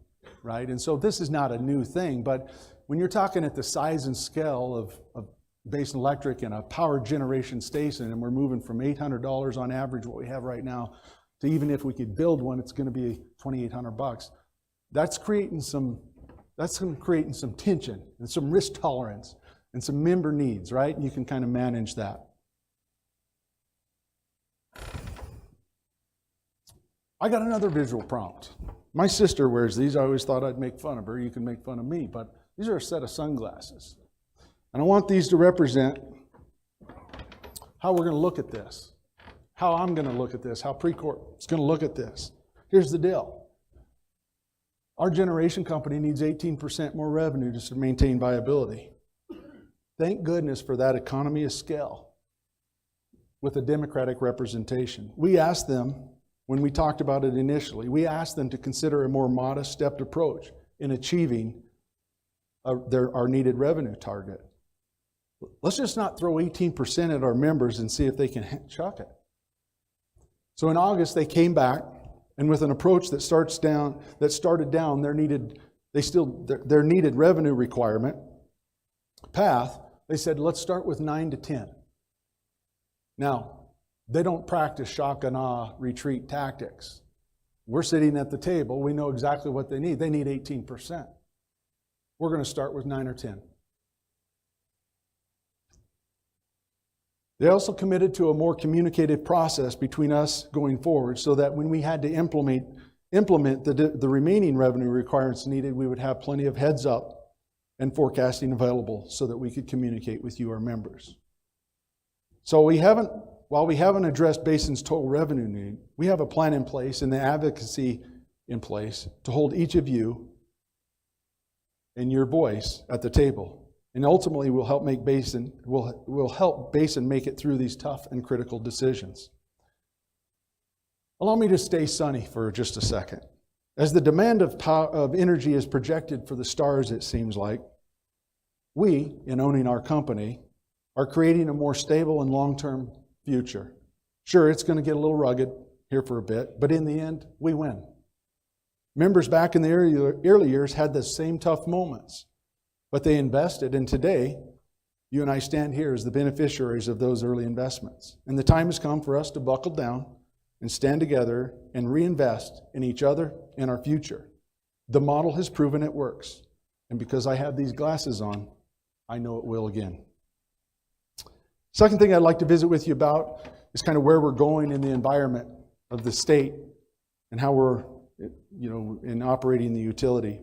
right? And so this is not a new thing, but when you're talking at the size and scale of Basin Electric and a power generation station, and we're moving from $800 on average, what we have right now, to even if we could build one, it's going to be $2,800. That's creating some tension and some risk tolerance and some member needs, right? And you can kind of manage that. I got another visual prompt. My sister wears these. I always thought I'd make fun of her. You can make fun of me, but these are a set of sunglasses. And I want these to represent how we're going to look at this, how I'm going to look at this, how Precorp is going to look at this. Here's the deal. Our generation company needs 18% more revenue just to maintain viability. Thank goodness for that economy of scale with a Democratic representation. We asked them, when we talked about it initially, we asked them to consider a more modest stepped approach in achieving our needed revenue target. Let's just not throw 18% at our members and see if they can chuck it. So in August, they came back And with an approach that started down their needed revenue requirement path, they said, let's start with 9 to 10. Now, they don't practice shock and awe retreat tactics. We're sitting at the table. We know exactly what they need. They need 18%. We're going to start with 9 or 10. They also committed to a more communicative process between us going forward so that when we had to implement the remaining revenue requirements needed, we would have plenty of heads up and forecasting available so that we could communicate with you, our members. So while we haven't addressed Basin's total revenue need, we have a plan in place and the advocacy in place to hold each of you and your voice at the table. And ultimately will help Basin make it through these tough and critical decisions. Allow me to stay sunny for just a second. As the demand of energy is projected for the stars, it seems like, we, in owning our company, are creating a more stable and long-term future. Sure, it's going to get a little rugged here for a bit, but in the end, we win. Members back in the early years had the same tough moments, but they invested, and today, you and I stand here as the beneficiaries of those early investments. And the time has come for us to buckle down and stand together and reinvest in each other and our future. The model has proven it works, and because I have these glasses on, I know it will again. Second thing I'd like to visit with you about is kind of where we're going in the environment of the state and how we're, in operating the utility.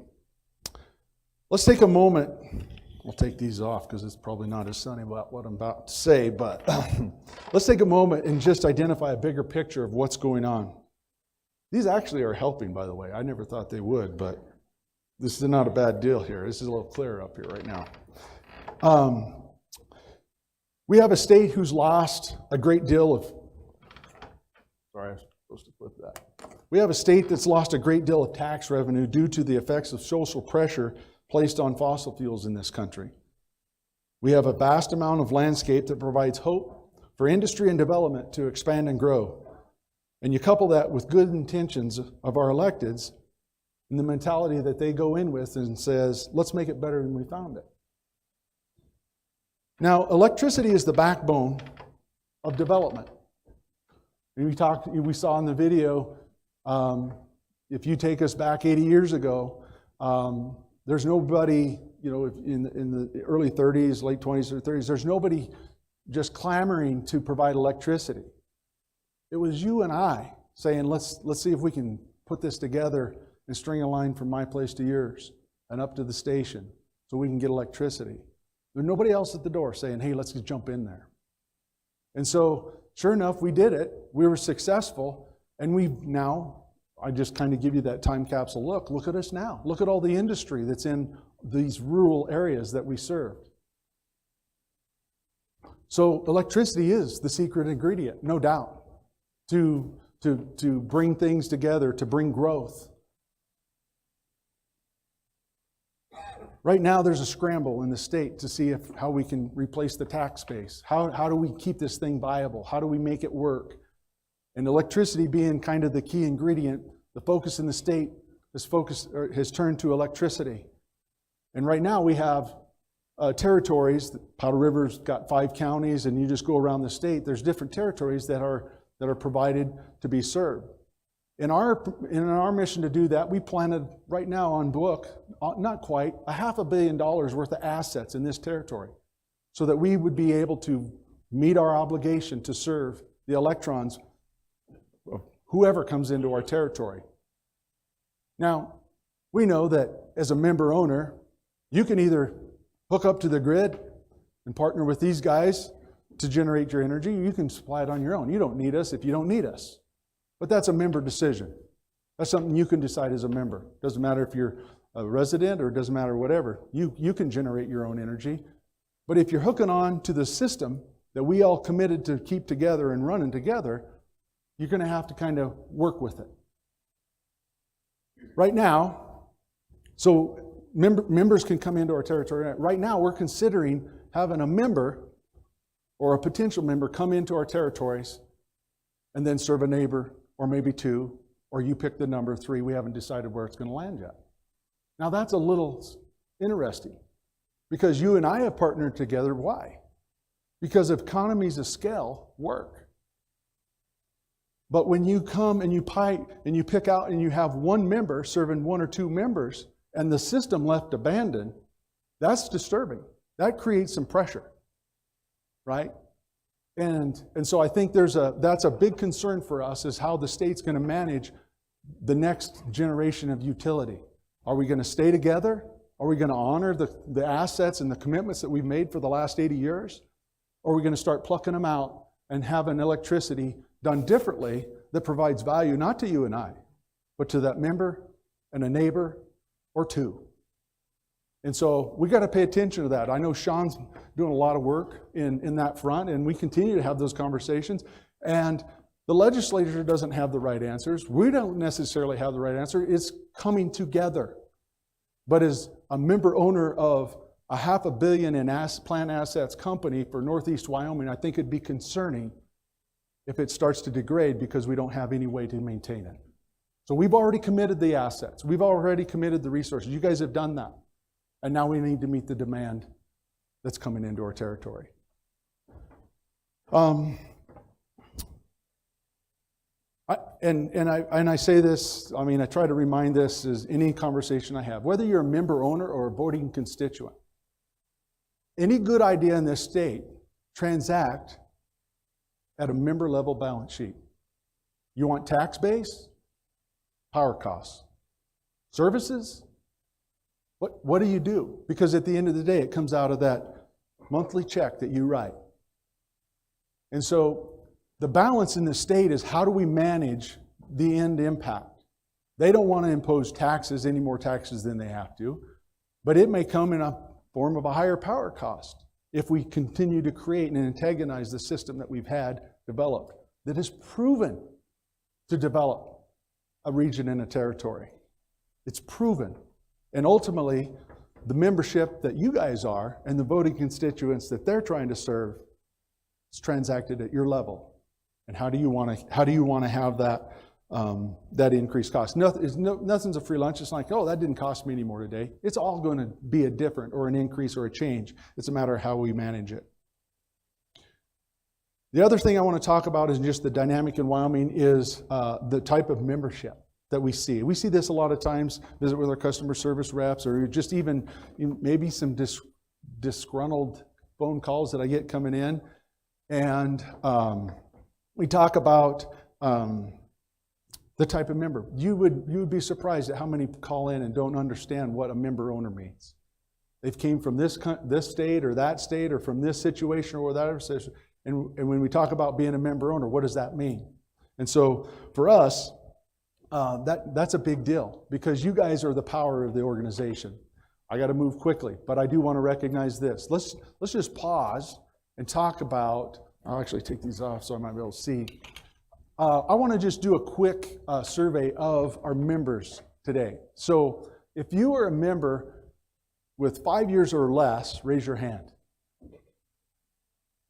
Let's take a moment. I'll take these off because it's probably not as sunny about what I'm about to say, but let's take a moment and just identify a bigger picture of what's going on. These actually are helping, by the way. I never thought they would, but this is not a bad deal here. This is a little clearer up here right now. We have a state who's lost a great deal of, sorry, I was supposed to flip that. We have a state that's lost a great deal of tax revenue due to the effects of social pressure placed on fossil fuels in this country. We have a vast amount of landscape that provides hope for industry and development to expand and grow. And you couple that with good intentions of our electeds and the mentality that they go in with and says, let's make it better than we found it. Now, electricity is the backbone of development. And we saw in the video, if you take us back 80 years ago, there's nobody, in the early 30s, late 20s or 30s, there's nobody just clamoring to provide electricity. It was you and I saying, let's see if we can put this together and string a line from my place to yours and up to the station so we can get electricity. There's nobody else at the door saying, hey, let's just jump in there. And so, sure enough, we did it. We were successful. And I just kind of give you that time capsule look. Look at us now. Look at all the industry that's in these rural areas that we served. So electricity is the secret ingredient, no doubt, to bring things together, to bring growth. Right now, there's a scramble in the state to see how we can replace the tax base. How do we keep this thing viable? How do we make it work? And electricity being kind of the key ingredient, the focus in the state has turned to electricity. And right now we have territories. Powder River's got 5 counties, and you just go around the state. There's different territories that are provided to be served. In our mission to do that, we planted right now on book, not quite, $500 million worth of assets in this territory so that we would be able to meet our obligation to serve the electrons of whoever comes into our territory. Now, we know that as a member owner, you can either hook up to the grid and partner with these guys to generate your energy, or you can supply it on your own. You don't need us if you don't need us. But that's a member decision. That's something you can decide as a member. Doesn't matter if you're a resident or it doesn't matter whatever. You can generate your own energy. But if you're hooking on to the system that we all committed to keep together and running together, you're going to have to kind of work with it. Right now, so members can come into our territory. Right now, we're considering having a member or a potential member come into our territories and then serve a neighbor or maybe 2 or you pick the number 3. We haven't decided where it's going to land yet. Now that's a little interesting because you and I have partnered together. Why? Because economies of scale work. But when you come and you pick out and you have one member serving 1 or 2 members and the system left abandoned, that's disturbing. That creates some pressure, right? And so I think that's a big concern for us, is how the state's going to manage the next generation of utility. Are we going to stay together? Are we going to honor the assets and the commitments that we've made for the last 80 years? Or are we going to start plucking them out and have an electricity done differently that provides value not to you and I, but to that member and a neighbor or 2? And so we got to pay attention to that. I know Sean's doing a lot of work in that front, and we continue to have those conversations. And the legislature doesn't have the right answers. We don't necessarily have the right answer. It's coming together. But as a member owner of a $500 million in plant assets company for Northeast Wyoming, I think it'd be concerning if it starts to degrade because we don't have any way to maintain it. So we've already committed the assets. We've already committed the resources. You guys have done that. And now we need to meet the demand that's coming into our territory. I say this, I mean, I try to remind this as any conversation I have, whether you're a member owner or a voting constituent, any good idea in this state transact at a member level balance sheet. You want tax base? Power costs. Services? What do you do? Because at the end of the day, it comes out of that monthly check that you write. And so the balance in the state is, how do we manage the end impact? They don't want to impose taxes, any more taxes than they have to, but it may come in a form of a higher power cost if we continue to create and antagonize the system that we've had developed that is proven to develop a region and a territory. It's proven. And ultimately, the membership that you guys are and the voting constituents that they're trying to serve is transacted at your level. And how do you want to have that that increased cost? Nothing's a free lunch. It's like, oh, that didn't cost me any more today. It's all going to be a different or an increase or a change. It's a matter of how we manage it. The other thing I want to talk about is just the dynamic in Wyoming is the type of membership that we see. We see this a lot of times, visit with our customer service reps, or just even maybe some disgruntled phone calls that I get coming in. And we talk about the type of member. You would be surprised at how many call in and don't understand what a member owner means. They've came from this state or that state, or from this situation or that other situation. And when we talk about being a member owner, what does that mean? And so for us, that's a big deal, because you guys are the power of the organization. I got to move quickly, but I do want to recognize this. Let's just pause and talk about. I'll actually take these off so I might be able to see. I want to just do a quick survey of our members today. So if you are a member with 5 years or less, raise your hand.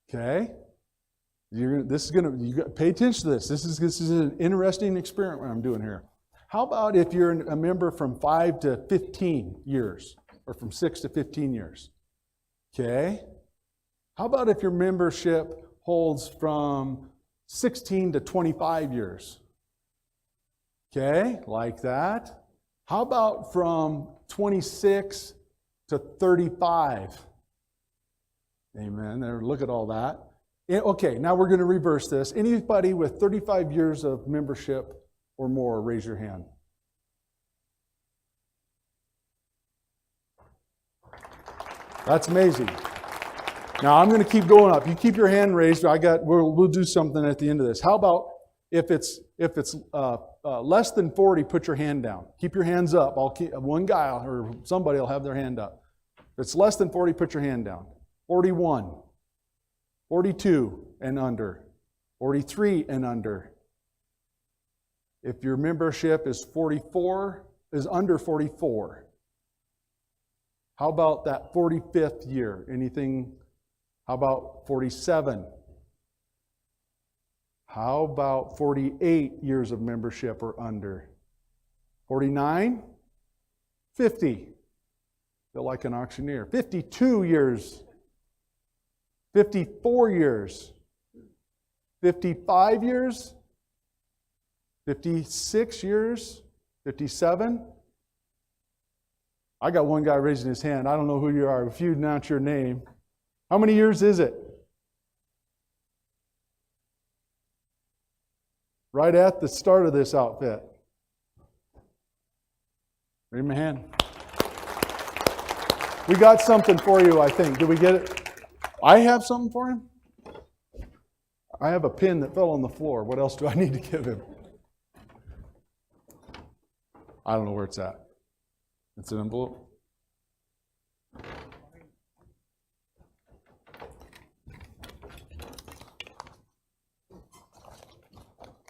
Okay. You pay attention to this. This is an interesting experiment I'm doing here. How about if you're a member from 5 to 15 years, or from 6 to 15 years? Okay. How about if your membership holds from 16 to 25 years? Okay, like that. How about from 26 to 35? Amen. There, look at all that. Okay, now we're going to reverse this. Anybody with 35 years of membership or more, raise your hand. That's amazing. Now I'm going to keep going up. You keep your hand raised. We'll do something at the end of this. How about if it's less than 40, put your hand down. Keep your hands up. One guy or somebody will have their hand up. If it's less than 40, put your hand down. 41, 42 and under, 43 and under. If your membership is under 44, how about that 45th year? Anything? How about 47? How about 48 years of membership or under? 49? 50? Feel like an auctioneer. 52 years. 54 years. 55 years? 56 years? 57? I got one guy raising his hand. I don't know who you are. If you announce your name. How many years is it? Right at the start of this outfit. Raise my hand. We got something for you, I think. Did we get it? I have something for him? I have a pin that fell on the floor. What else do I need to give him? I don't know where it's at. It's an envelope.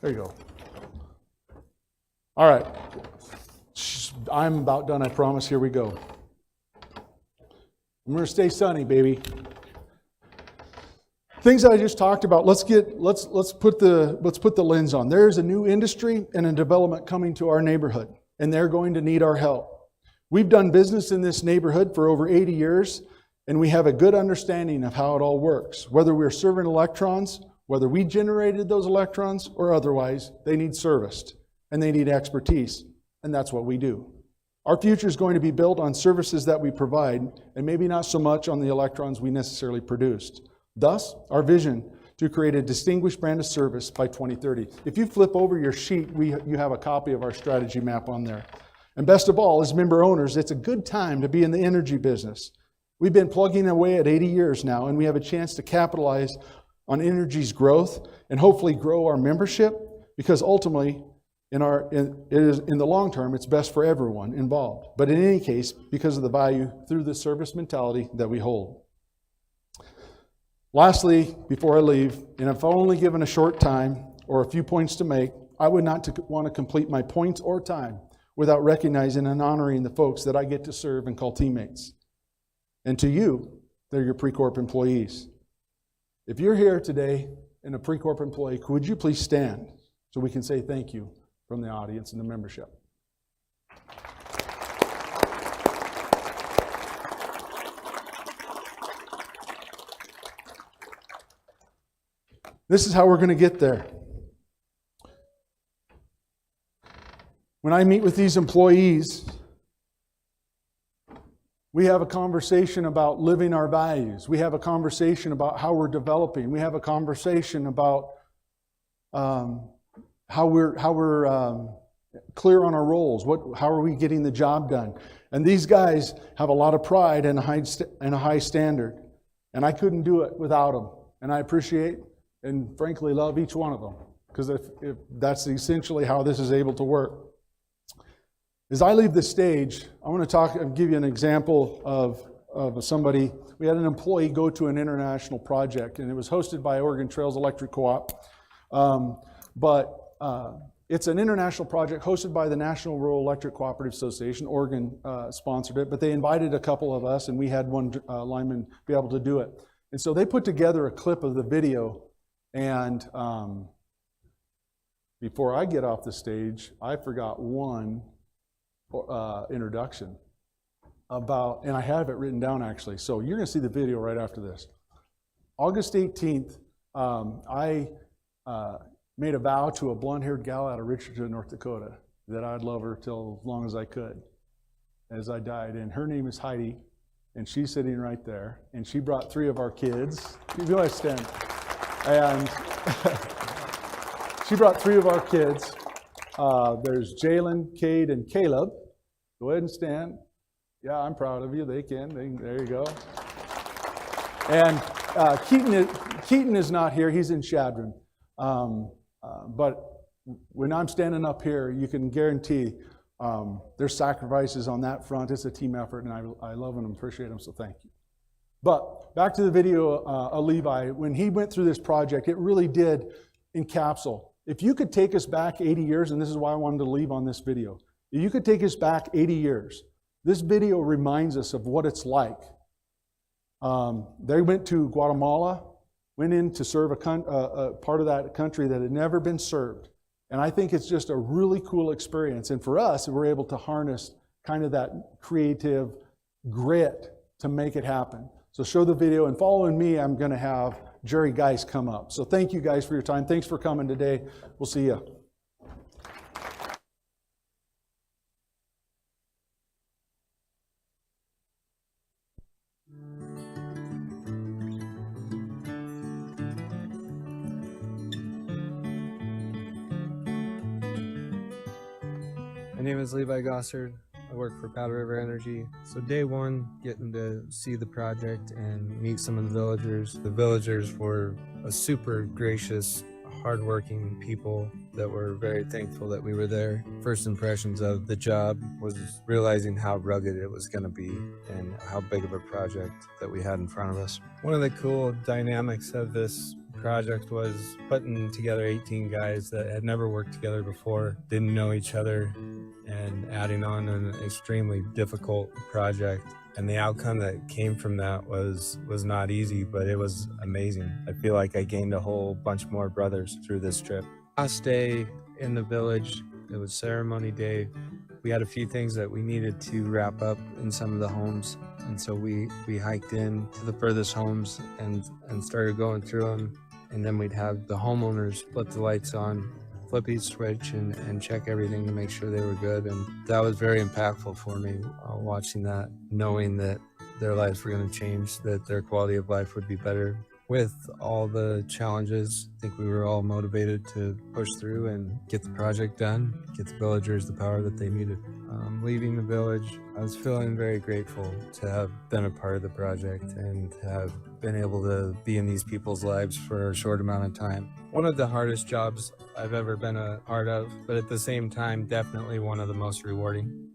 There you go. All right. I'm about done, I promise. Here we go. I'm going to stay sunny, baby. Things that I just talked about. Let's put the lens on. There is a new industry and a development coming to our neighborhood, and they're going to need our help. We've done business in this neighborhood for over 80 years, and we have a good understanding of how it all works. Whether we're serving electrons, whether we generated those electrons or otherwise, they need serviced and they need expertise, and that's what we do. Our future is going to be built on services that we provide, and maybe not so much on the electrons we necessarily produced. Thus, our vision to create a distinguished brand of service by 2030. If you flip over your sheet, you have a copy of our strategy map on there. And best of all, as member owners, it's a good time to be in the energy business. We've been plugging away at 80 years now, and we have a chance to capitalize on energy's growth and hopefully grow our membership, because ultimately, in the long term, it's best for everyone involved. But in any case, because of the value through the service mentality that we hold. Lastly, before I leave, and if I'm only given a short time or a few points to make, I would not want to complete my points or time without recognizing and honoring the folks that I get to serve and call teammates. And to you, they're your Precorp employees. If you're here today and a Precorp employee, could you please stand so we can say thank you from the audience and the membership? This is how we're going to get there. When I meet with these employees, we have a conversation about living our values. We have a conversation about how we're developing. We have a conversation about how we're clear on our roles. How are we getting the job done? And these guys have a lot of pride and a high standard. And I couldn't do it without them. And I appreciate and frankly love each one of them, because if that's essentially how this is able to work. As I leave the stage, I want to give you an example of somebody. We had an employee go to an international project, and it was hosted by Oregon Trails Electric Co-op. It's an international project hosted by the National Rural Electric Cooperative Association. Oregon sponsored it, but they invited a couple of us, and we had one lineman be able to do it. And so they put together a clip of the video, and before I get off the stage, I forgot one introduction about, and I have it written down actually, so you're going to see the video right after this. August 18th, I made a vow to a blonde-haired gal out of Richardson, North Dakota, that I'd love her till as long as I could, as I died. And her name is Heidi, and she's sitting right there. And she brought 3 of our kids. You go ahead, stand. And she brought 3 of our kids. There's Jalen, Cade, and Caleb. Go ahead and stand. Yeah, I'm proud of you. They can. There you go. And Keaton is not here. He's in Chadron. But when I'm standing up here, you can guarantee there's sacrifices on that front. It's a team effort, and I love them and appreciate them, so thank you. But back to the video of Levi. When he went through this project, it really did encapsulate. If you could take us back 80 years, and this is why I wanted to leave on this video. If you could take us back 80 years, this video reminds us of what it's like. They went to Guatemala. went in to serve a part of that country that had never been served. And I think it's just a really cool experience. And for us, we're able to harness kind of that creative grit to make it happen. So show the video, and following me, I'm going to have Jerry Geis come up. So thank you guys for your time. Thanks for coming today. We'll see you. My name is Levi Gossard. I work for Powder River Energy. So day one, getting to see the project and meet some of the villagers. The villagers were a super gracious, hardworking people that were very thankful that we were there. First impressions of the job was realizing how rugged it was going to be and how big of a project that we had in front of us. One of the cool dynamics of this project was putting together 18 guys that had never worked together before, didn't know each other, and adding on an extremely difficult project. And the outcome that came from that was not easy, but it was amazing. I feel like I gained a whole bunch more brothers through this trip. Last day in the village, it was ceremony day. We had a few things that we needed to wrap up in some of the homes. And so we hiked in to the furthest homes and started going through them. And then we'd have the homeowners put the lights on, flip each switch, and check everything to make sure they were good. And that was very impactful for me, watching that, knowing that their lives were going to change, that their quality of life would be better. With all the challenges, I think we were all motivated to push through and get the project done, get the villagers the power that they needed. Leaving the village, I was feeling very grateful to have been a part of the project and to have been able to be in these people's lives for a short amount of time. One of the hardest jobs I've ever been a part of, but at the same time, definitely one of the most rewarding.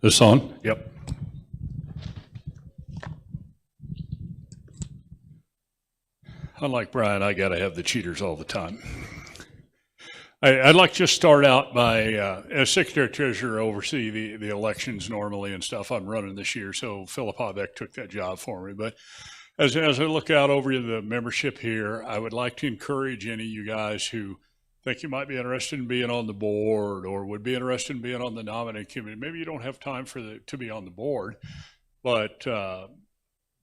This on? Yep. Unlike Brian, I got to have the cheaters all the time. I'd like to just start out by, as Secretary Treasurer, oversee the elections normally and stuff. I'm running this year, so Philip Habeck took that job for me. But as I look out over the membership here, I would like to encourage any of you guys who think you might be interested in being on the board or would be interested in being on the nominating committee. Maybe you don't have time to be on the board, but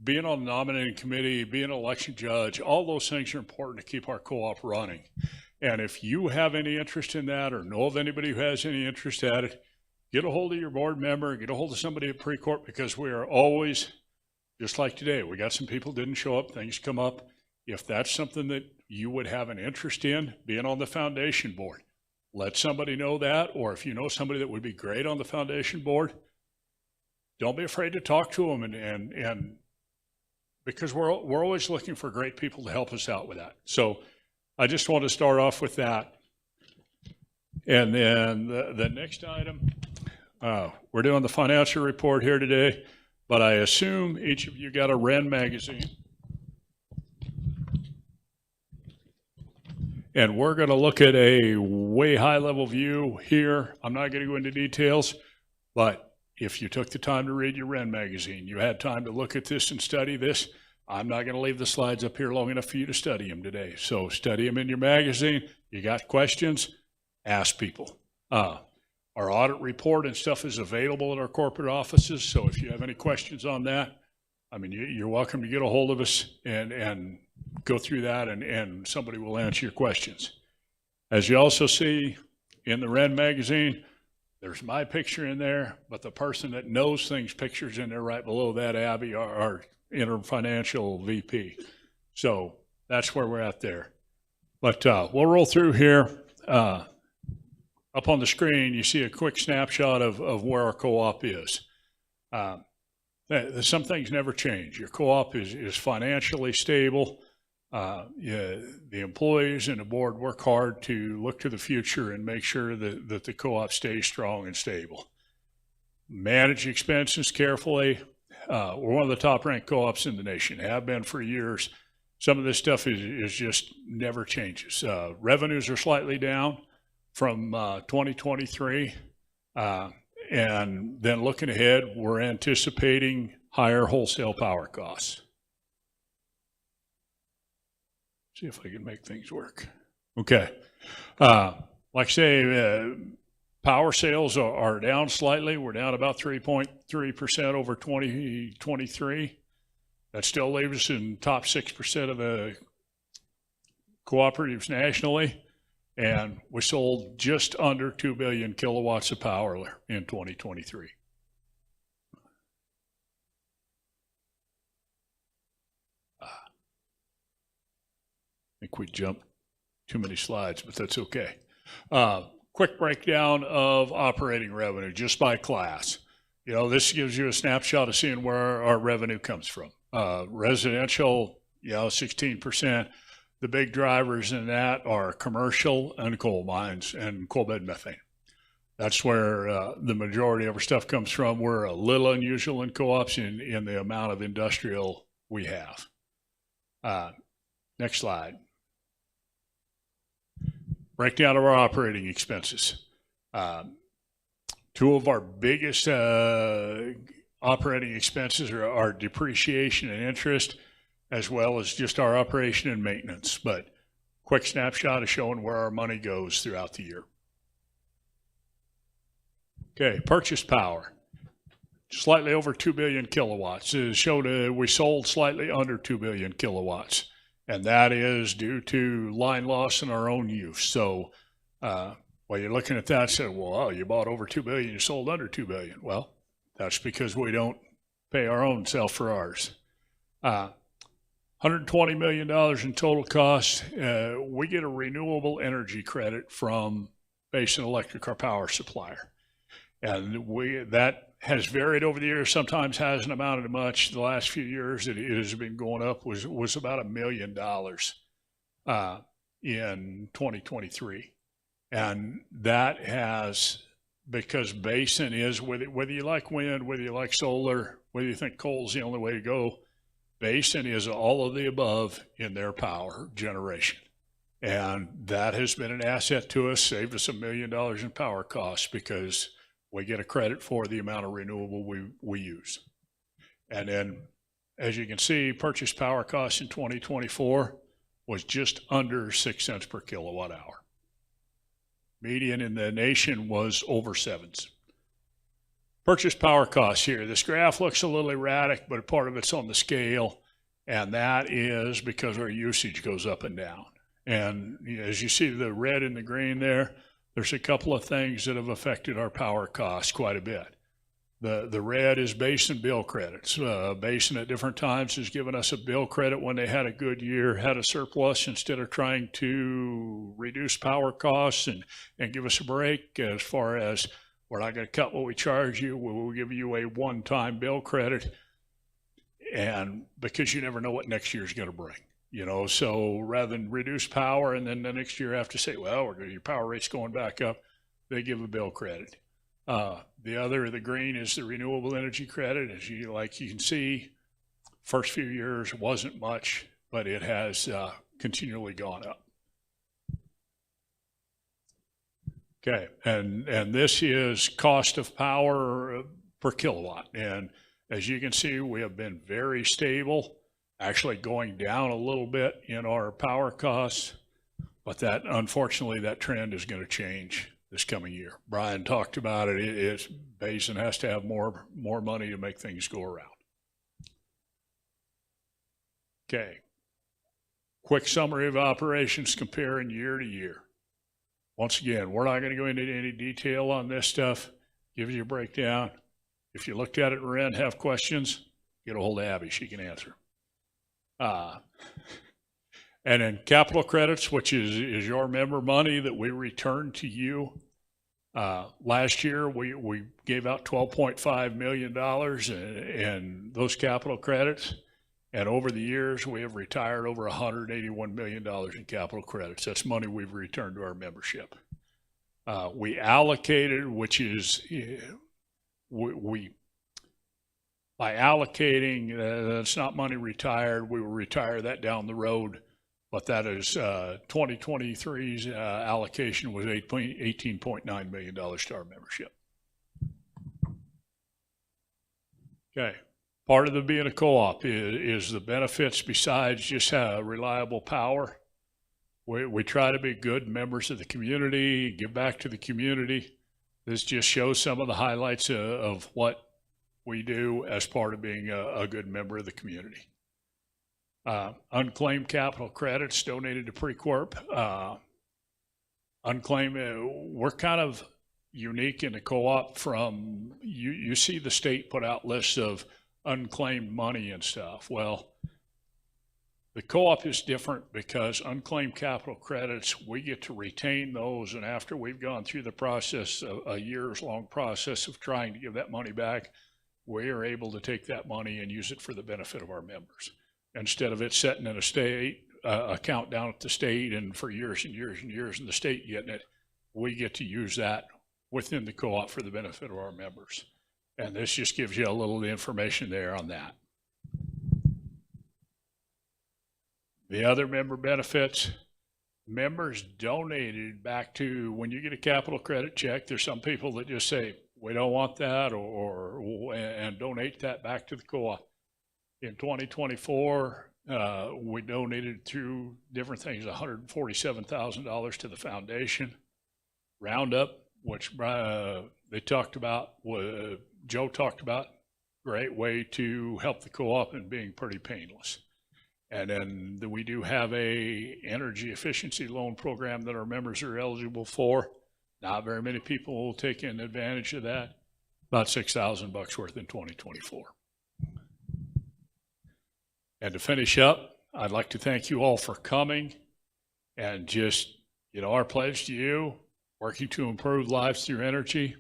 being on the nominating committee, being an election judge, all those things are important to keep our co-op running. And if you have any interest in that or know of anybody who has any interest at it, get a hold of your board member, get a hold of somebody at Precorp, because we are always, just like today, we got some people didn't show up, things come up. If that's something that you would have an interest in, being on the foundation board, let somebody know that. Or if you know somebody that would be great on the foundation board, don't be afraid to talk to them, and because we're always looking for great people to help us out with that. So I just want to start off with that. And then the next item, we're doing the financial report here today, but I assume each of you got a Wren magazine. And we're going to look at a way high level view here. I'm not going to go into details, but if you took the time to read your Wren magazine, you had time to look at this and study this, I'm not going to leave the slides up here long enough for you to study them today. So study them in your magazine. You got questions, ask people. Our audit report and stuff is available at our corporate offices. So if you have any questions on that, I mean, you're welcome to get a hold of us and go through that, and somebody will answer your questions. As you also see in the Wren magazine, there's my picture in there, but the person that knows things picture's in there right below that, Abby, our interim financial VP. So that's where we're at there. But we'll roll through here. Up on the screen, you see a quick snapshot of where our co-op is. Some things never change. Your co-op is financially stable. Yeah, the employees and the board work hard to look to the future and make sure that the co-op stays strong and stable. Manage expenses carefully. We're one of the top ranked co-ops in the nation, have been for years. Some of this stuff is just never changes. Revenues are slightly down from 2023. And then looking ahead, we're anticipating higher wholesale power costs. See if I can make things work. Okay. Like I say, power sales are down slightly. We're down about 3.3% over 2023. That still leaves us in top 6% of the cooperatives nationally. And we sold just under 2 billion kilowatts of power in 2023. I think we jumped too many slides, but that's okay. Quick breakdown of operating revenue just by class. You know, this gives you a snapshot of seeing where our revenue comes from. Residential, 16%. The big drivers in that are commercial and coal mines and coal bed methane. That's where the majority of our stuff comes from. We're a little unusual in co-ops in the amount of industrial we have. Next slide. Breakdown of our operating expenses. Two of our biggest operating expenses are depreciation and interest, as well as just our operation and maintenance. But quick snapshot of showing where our money goes throughout the year. Okay, purchase power. Slightly over 2 billion kilowatts. It showed we sold slightly under 2 billion kilowatts. And that is due to line loss in our own use. So while you're looking at that, say, well, you bought over 2 billion, you sold under 2 billion. Well, that's because we don't pay our own self for ours. $120 million in total costs. We get a renewable energy credit from Basin Electric, our power supplier. And that has varied over the years, sometimes hasn't amounted to much. The last few years it has been going up, was about $1 million in 2023. And that has, because Basin is, whether you like wind, whether you like solar, whether you think coal's the only way to go, Basin is all of the above in their power generation. And that has been an asset to us, saved us $1 million in power costs because we get a credit for the amount of renewable we use. And then, as you can see, purchase power costs in 2024 was just under 6 cents per kilowatt hour. Median in the nation was over 7 cents. Purchase power costs here. This graph looks a little erratic, but part of it's on the scale, and that is because our usage goes up and down. And as you see the red and the green there, there's a couple of things that have affected our power costs quite a bit. The red is Basin bill credits. Basin at different times has given us a bill credit when they had a good year, had a surplus, instead of trying to reduce power costs and give us a break as far as we're not going to cut what we charge you, we'll give you a one-time bill credit, and because you never know what next year's going to bring. So rather than reduce power and then the next year have to say, well, your power rate's going back up, they give a bill credit. The green is the renewable energy credit. As you can see, first few years wasn't much, but it has continually gone up. Okay, and this is cost of power per kilowatt. And as you can see, we have been very stable, actually going down a little bit in our power costs, but unfortunately that trend is going to change this coming year. Brian talked about it. Basin has to have more money to make things go around. Okay, quick summary of operations comparing year to year. Once again, we're not going to go into any detail on this stuff. Gives you a breakdown. If you looked at it and have questions, get a hold of Abby. She can answer. And then capital credits, which is your member money that we return to you. Last year, we gave out $12.5 million in those capital credits. And over the years, we have retired over $181 million in capital credits. That's money we've returned to our membership. We allocated, which is, we by allocating, that's not money retired. We will retire that down the road. But that is 2023's allocation was $18.9 million to our membership. Okay. Part of the being a co-op is the benefits besides just reliable power. We try to be good members of the community, give back to the community. This just shows some of the highlights of what we do as part of being a good member of the community. Unclaimed capital credits donated to Precorp. Unclaimed, we're kind of unique in the co-op from, you see the state put out lists of unclaimed money and stuff. Well, the co-op is different because unclaimed capital credits, we get to retain those, and after we've gone through the process, a years long process of trying to give that money back, we are able to take that money and use it for the benefit of our members. Instead of it sitting in a state account down at the state and for years and years and years and the state getting it, we get to use that within the co-op for the benefit of our members. And this just gives you a little information there on that. The other member benefits, members donated back to, when you get a capital credit check, there's some people that just say, we don't want that, and donate that back to the co-op. In 2024, we donated through different things, $147,000 to the foundation. Roundup, which they talked about, Joe talked about, great way to help the co-op and being pretty painless. And then we do have a energy efficiency loan program that our members are eligible for. Not very many people will take advantage of that. About $6,000 worth in 2024. And to finish up, I'd like to thank you all for coming and just, our pledge to you, working to improve lives through energy.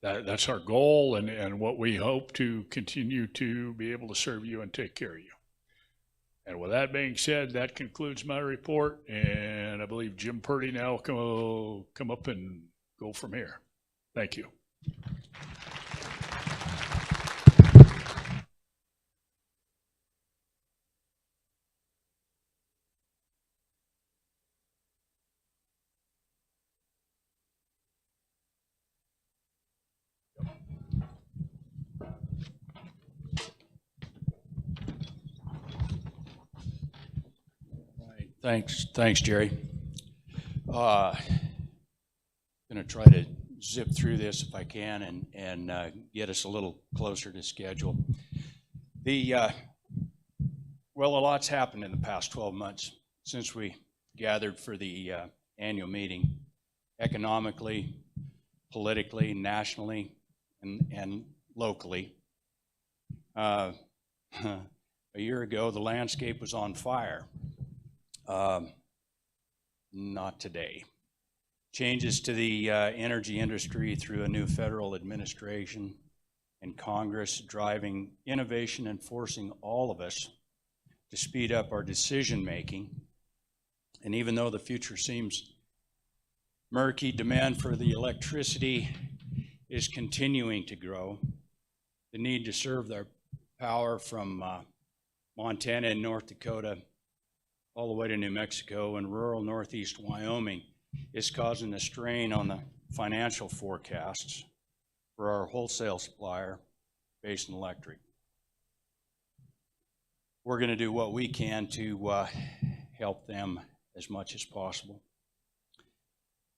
That's our goal and what we hope to continue to be able to serve you and take care of you. And with that being said, that concludes my report, and I believe Jim Purdy now will come up and go from here. Thank you. Thanks, Jerry. Going to try to zip through this if I can and get us a little closer to schedule. Well, a lot's happened in the past 12 months since we gathered for the annual meeting, economically, politically, nationally, and locally. A year ago, the landscape was on fire. Not today. Changes to the energy industry through a new federal administration and Congress driving innovation and forcing all of us to speed up our decision making. And even though the future seems murky, demand for the electricity is continuing to grow. The need to serve their power from Montana and North Dakota all the way to New Mexico and rural northeast Wyoming is causing a strain on the financial forecasts for our wholesale supplier, Basin Electric. We're going to do what we can to help them as much as possible.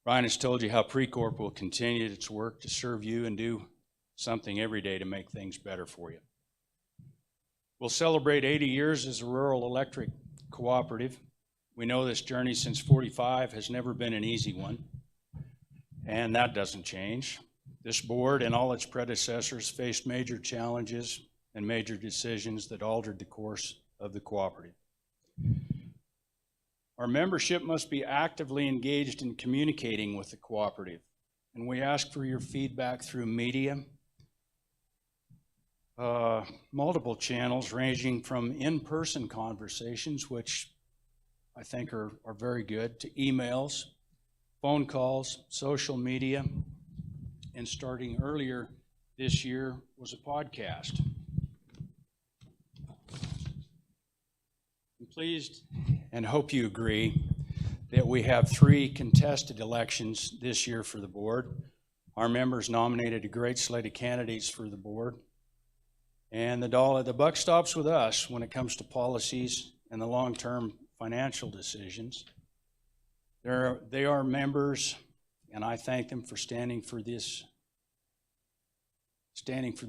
Brian has told you how Precorp will continue its work to serve you and do something every day to make things better for you. We'll celebrate 80 years as a rural electric cooperative. We know this journey since 45 has never been an easy one, and that doesn't change. This board and all its predecessors faced major challenges and major decisions that altered the course of the cooperative. Our membership must be actively engaged in communicating with the cooperative, and we ask for your feedback through media, multiple channels ranging from in-person conversations, which I think are very good, to emails, phone calls, social media, and starting earlier this year was a podcast. I'm pleased and hope you agree that we have 3 contested elections this year for the board. Our members nominated a great slate of candidates for the board. And the buck stops with us when it comes to policies and the long-term financial decisions. They are members, and I thank them for standing for the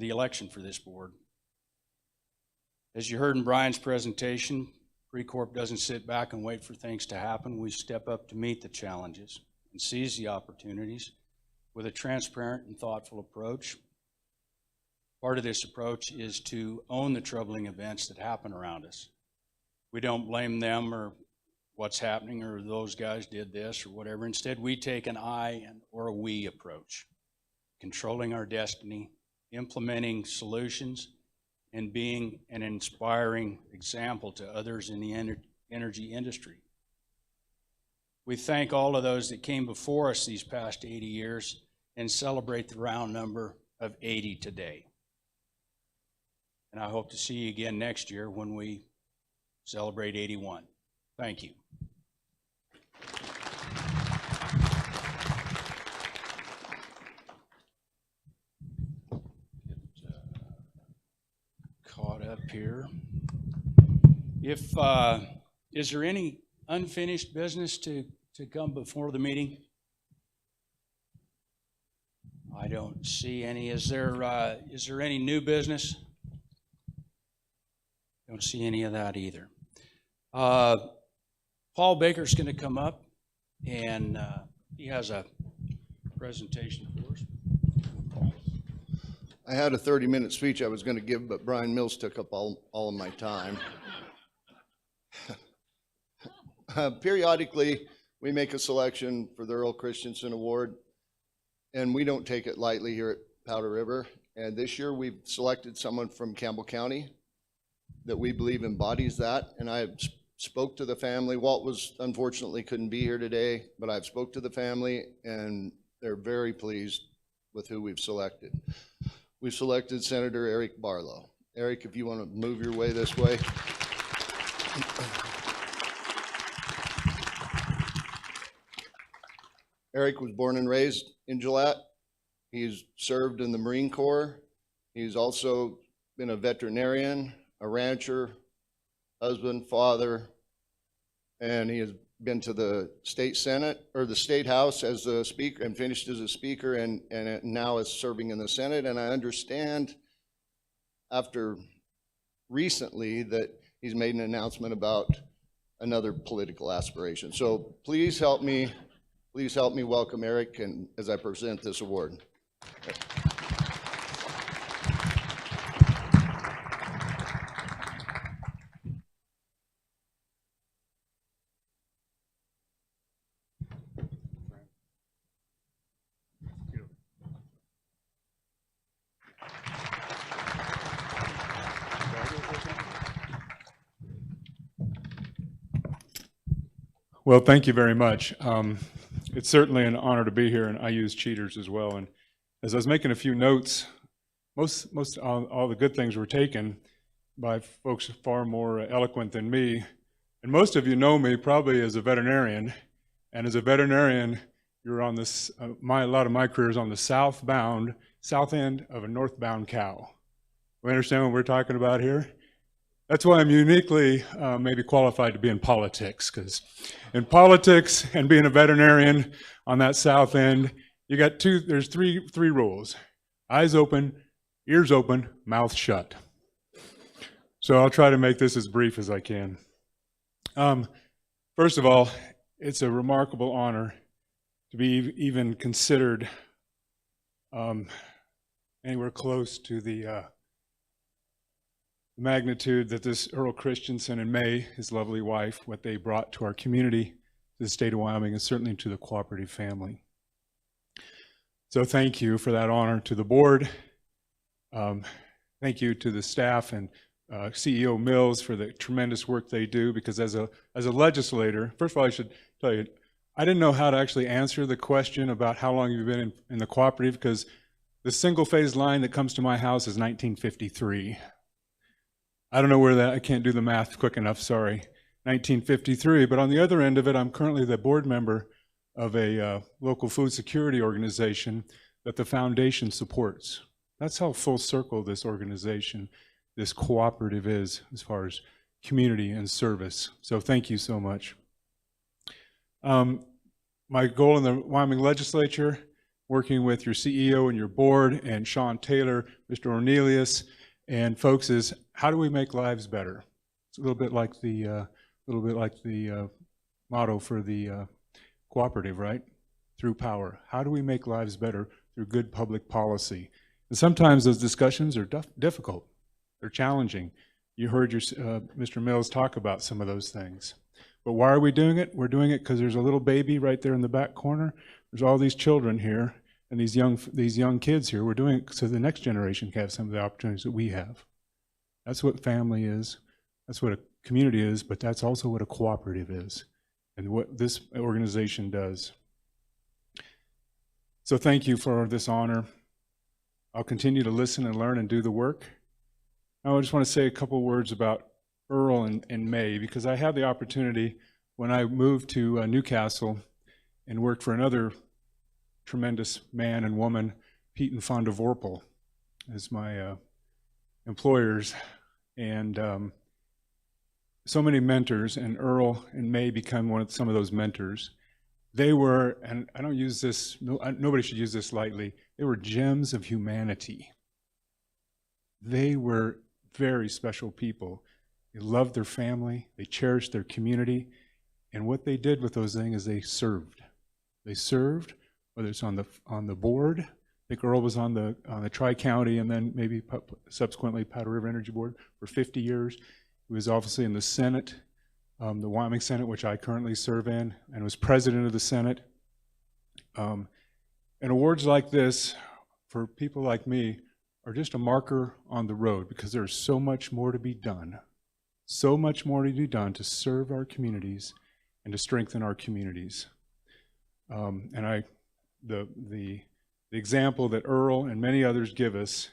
election for this board. As you heard in Brian's presentation, Precorp doesn't sit back and wait for things to happen. We step up to meet the challenges and seize the opportunities with a transparent and thoughtful approach. Part of this approach is to own the troubling events that happen around us. We don't blame them or what's happening or those guys did this or whatever. Instead, we take an I or a we approach, controlling our destiny, implementing solutions, and being an inspiring example to others in the energy industry. We thank all of those that came before us these past 80 years and celebrate the round number of 80 today. And I hope to see you again next year when we celebrate 81. Thank you. Caught up here. Is there any unfinished business to come before the meeting? I don't see any. Is there any new business? Don't see any of that either. Paul Baker's going to come up, and he has a presentation for us. I had a 30-minute speech I was going to give, but Brian Mills took up all of my time. Periodically, we make a selection for the Earl Christensen Award, and we don't take it lightly here at Powder River. And this year, we've selected someone from Campbell County that we believe embodies that. And I spoke to the family. Walt unfortunately couldn't be here today, but I've spoke to the family, and they're very pleased with who we've selected. We've selected Senator Eric Barlow. Eric, if you want to move your way this way. Eric was born and raised in Gillette. He's served in the Marine Corps. He's also been a veterinarian, a rancher, husband, father, and he has been to the state senate or the state house as a speaker and finished as a speaker and now is serving in the Senate. And I understand after recently that he's made an announcement about another political aspiration. So please help me welcome Eric and as I present this award. Well, thank you very much. It's certainly an honor to be here, and I use cheaters as well. And as I was making a few notes, most all the good things were taken by folks far more eloquent than me. And most of you know me probably as a veterinarian. And as a veterinarian, you're on this. A lot of my career is on the south end of a northbound cow. We understand what we're talking about here? That's why I'm uniquely maybe qualified to be in politics, because in politics and being a veterinarian on that south end, you got there's three rules: eyes open, ears open, mouth shut. So I'll try to make this as brief as I can. First of all, it's a remarkable honor to be even considered anywhere close to the magnitude that this Earl Christensen and May, his lovely wife, what they brought to our community, to the state of Wyoming, and certainly to the cooperative family. So thank you for that honor to the board. thank you to the staff and CEO Mills for the tremendous work they do, because as a legislator, first of all, I should tell you, I didn't know how to actually answer the question about how long you've been in the cooperative, because the single phase line that comes to my house is 1953. I don't know where that, I can't do the math quick enough, sorry. 1953, but on the other end of it, I'm currently the board member of a local food security organization that the foundation supports. That's how full circle this organization, this cooperative is as far as community and service. So thank you so much. My goal in the Wyoming legislature, working with your CEO and your board and Sean Taylor, Mr. Ornelius, and folks, is how do we make lives better? It's a little bit like the motto for the cooperative, right? Through power. How do we make lives better through good public policy? And sometimes those discussions are difficult. They're challenging. You heard Mr. Mills talk about some of those things. But why are we doing it? We're doing it because there's a little baby right there in the back corner. There's all these children here and these young kids here. We're doing it so the next generation can have some of the opportunities that we have. That's what family is. That's what a community is, but that's also what a cooperative is and what this organization does. So thank you for this honor. I'll continue to listen and learn and do the work. Now I just want to say a couple words about Earl and May, because I had the opportunity when I moved to Newcastle and worked for another tremendous man and woman, Pete and Fonda Vorpal, as my employers, and so many mentors, and Earl and May become some of those mentors. They were, and I don't use this, nobody should use this lightly, they were gems of humanity. They were very special people. They loved their family, they cherished their community, and what they did with those things is they served. They served, whether it's on the board. I think Earl was on the Tri-County and then maybe subsequently Powder River Energy Board for 50 years. He was obviously in the Senate, the Wyoming Senate, which I currently serve in, and was president of the Senate. And awards like this, for people like me, are just a marker on the road, because there's so much more to be done. So much more to be done to serve our communities and to strengthen our communities. And the example that Earl and many others give us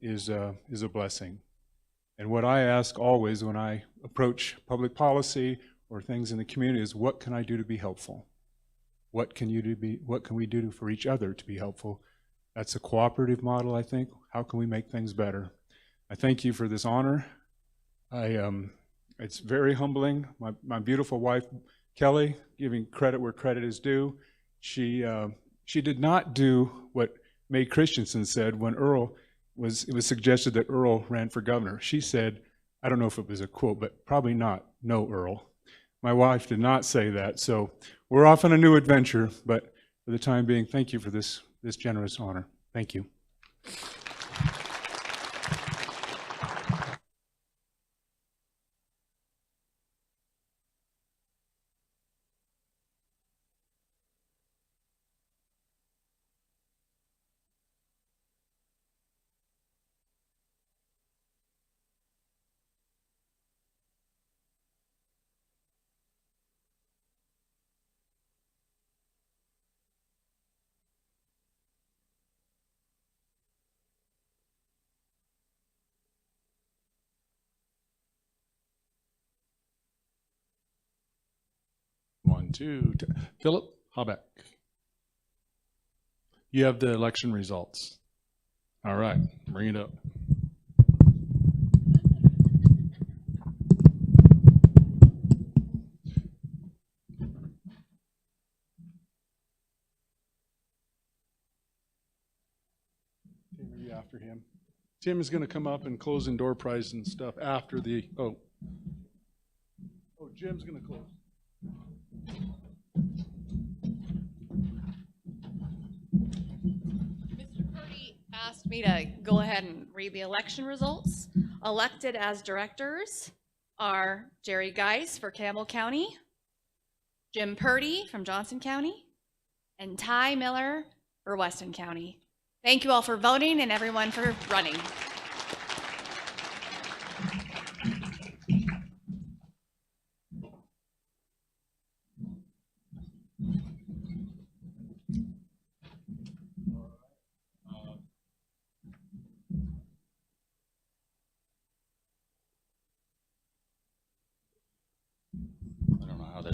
is a blessing. And what I ask always when I approach public policy or things in the community is, what can I do to be helpful? What can we do for each other to be helpful? That's a cooperative model, I think. How can we make things better? I thank you for this honor. It's very humbling. My beautiful wife, Kelly, giving credit where credit is due. She did not do what May Christensen said when it was suggested that Earl ran for governor. She said, I don't know if it was a quote, but probably not, no Earl. My wife did not say that. So we're off on a new adventure, but for the time being, thank you for this generous honor. Thank you. Philip Habeck. You have the election results. All right, bring it up. Maybe after him. Tim is going to come up and close in door prize and stuff after the, Jim's going to close. Mr. Purdy asked me to go ahead and read the election results. Elected as directors are Jerry Geis for Campbell County, Jim Purdy from Johnson County, and Ty Miller for Weston County. Thank you all for voting and everyone for running.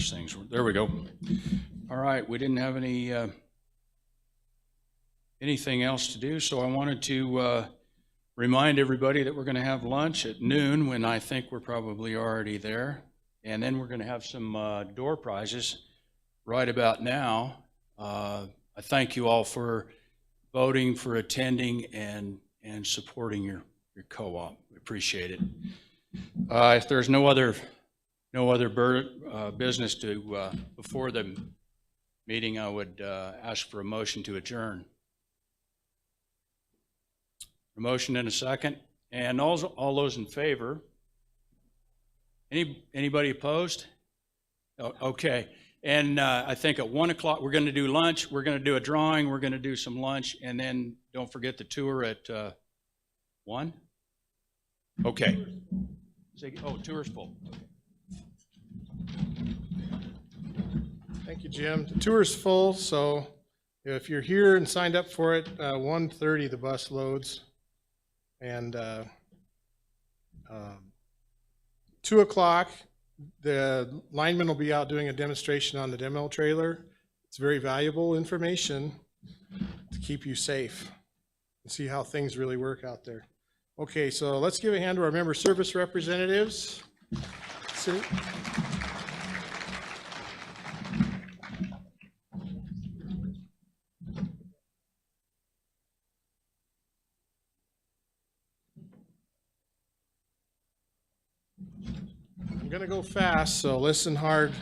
adjust things. There we go. All right, we didn't have anything else to do, so I wanted to remind everybody that we're going to have lunch at noon, when I think we're probably already there. And then we're going to have some door prizes right about now. I thank you all for voting, for attending, and supporting your co-op. We appreciate it. If there's no other business before the meeting, I would ask for a motion to adjourn. A motion and a second. And all those in favor? Anybody opposed? Okay. And I think at 1 o'clock, we're going to do lunch. We're going to do a drawing. We're going to do some lunch. And then don't forget the tour at 1? Okay. Oh, tour's full. Thank you, Jim. The tour is full, so if you're here and signed up for it, 1:30 the bus loads. And 2 o'clock, the lineman will be out doing a demonstration on the demo trailer. It's very valuable information to keep you safe and see how things really work out there. Okay, so let's give a hand to our member service representatives. I'm going to go fast, so listen hard